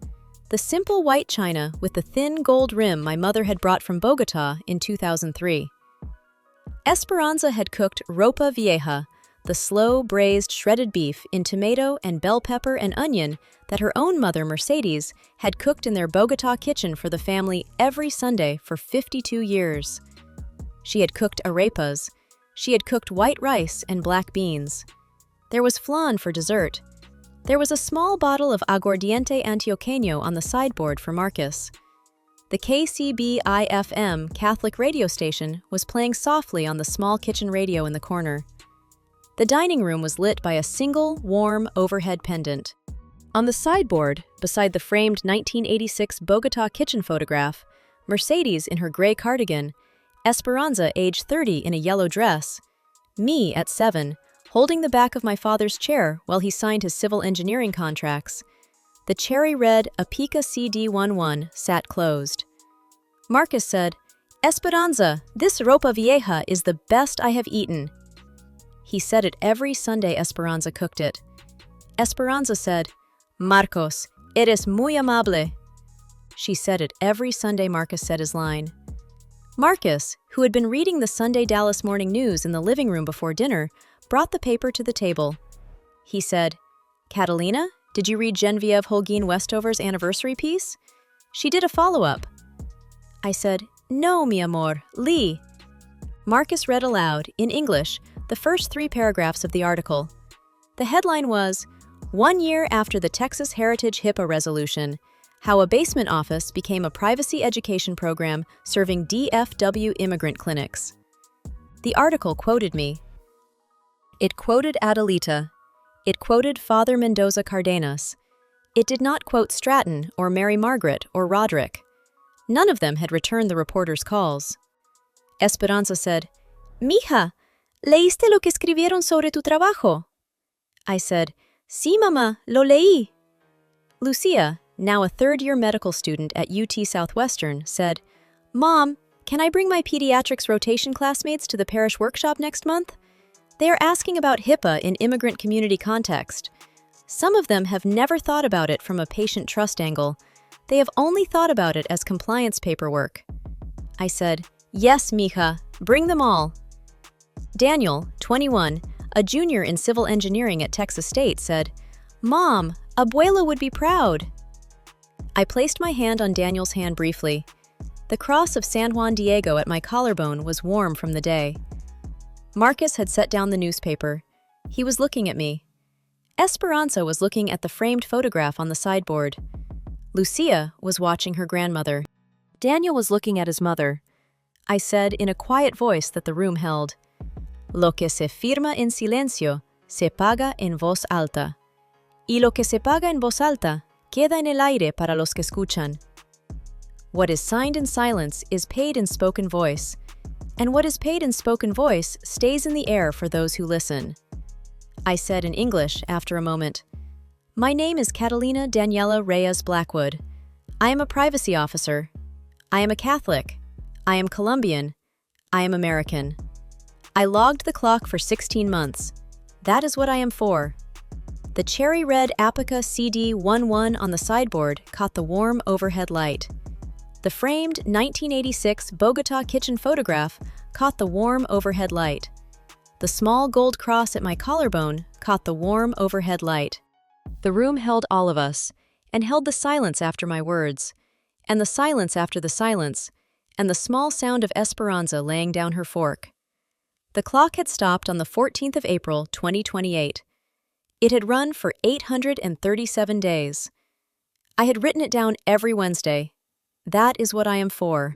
A: The simple white china with the thin gold rim my mother had brought from Bogota in 2003. Esperanza had cooked ropa vieja, the slow, braised, shredded beef in tomato and bell pepper and onion that her own mother, Mercedes, had cooked in their Bogota kitchen for the family every Sunday for 52 years. She had cooked arepas. She had cooked white rice and black beans. There was flan for dessert. There was a small bottle of aguardiente antioqueño on the sideboard for Marcus. The KCBI-FM Catholic radio station was playing softly on the small kitchen radio in the corner. The dining room was lit by a single, warm, overhead pendant. On the sideboard, beside the framed 1986 Bogota kitchen photograph, Mercedes in her gray cardigan, Esperanza age 30 in a yellow dress, me at 7, holding the back of my father's chair while he signed his civil engineering contracts. The cherry-red Apica CD11 sat closed. Marcus said, "Esperanza, this ropa vieja is the best I have eaten." He said it every Sunday Esperanza cooked it. Esperanza said, "Marcos, eres muy amable." She said it every Sunday Marcus said his line. Marcus, who had been reading the Sunday Dallas Morning News in the living room before dinner, brought the paper to the table. He said, "Catalina, did you read Genevieve Holguin Westover's anniversary piece? She did a follow-up." I said, "No, mi amor, Lee." Marcus read aloud, in English, the first 3 paragraphs of the article. The headline was, "1 year after the Texas Heritage HIPAA resolution, how a basement office became a privacy education program serving DFW immigrant clinics." The article quoted me. It quoted Adelita. It quoted Father Mendoza Cardenas. It did not quote Stratton or Mary Margaret or Roderick. None of them had returned the reporter's calls. Esperanza said, "Mija, ¿leíste lo que escribieron sobre tu trabajo?" I said, "Sí, mamá, lo leí." Lucia, now a third-year medical student at UT Southwestern, said, "Mom, can I bring my pediatrics rotation classmates to the parish workshop next month? They are asking about HIPAA in immigrant community context. Some of them have never thought about it from a patient trust angle. They have only thought about it as compliance paperwork." I said, "Yes, mija, bring them all." Daniel, 21, a junior in civil engineering at Texas State, said, "Mom, abuela would be proud." I placed my hand on Daniel's hand briefly. The cross of San Juan Diego at my collarbone was warm from the day. Marcus had set down the newspaper. He was looking at me. Esperanza was looking at the framed photograph on the sideboard. Lucia was watching her grandmother. Daniel was looking at his mother. I said in a quiet voice that the room held, "Lo que se firma en silencio se paga en voz alta. Y lo que se paga en voz alta queda en el aire para los que escuchan." What is signed in silence is paid in spoken voice, and what is paid in spoken voice stays in the air for those who listen. I said in English after a moment, "My name is Catalina Daniela Reyes Blackwood. I am a privacy officer. I am a Catholic. I am Colombian. I am American. I logged the clock for 16 months. That is what I am for." The cherry-red Apica CD11 on the sideboard caught the warm overhead light. The framed 1986 Bogota kitchen photograph caught the warm overhead light. The small gold cross at my collarbone caught the warm overhead light. The room held all of us, and held the silence after my words, and the silence after the silence, and the small sound of Esperanza laying down her fork. The clock had stopped on the 14th of April, 2028. It had run for 837 days. I had written it down every Wednesday. That is what I am for.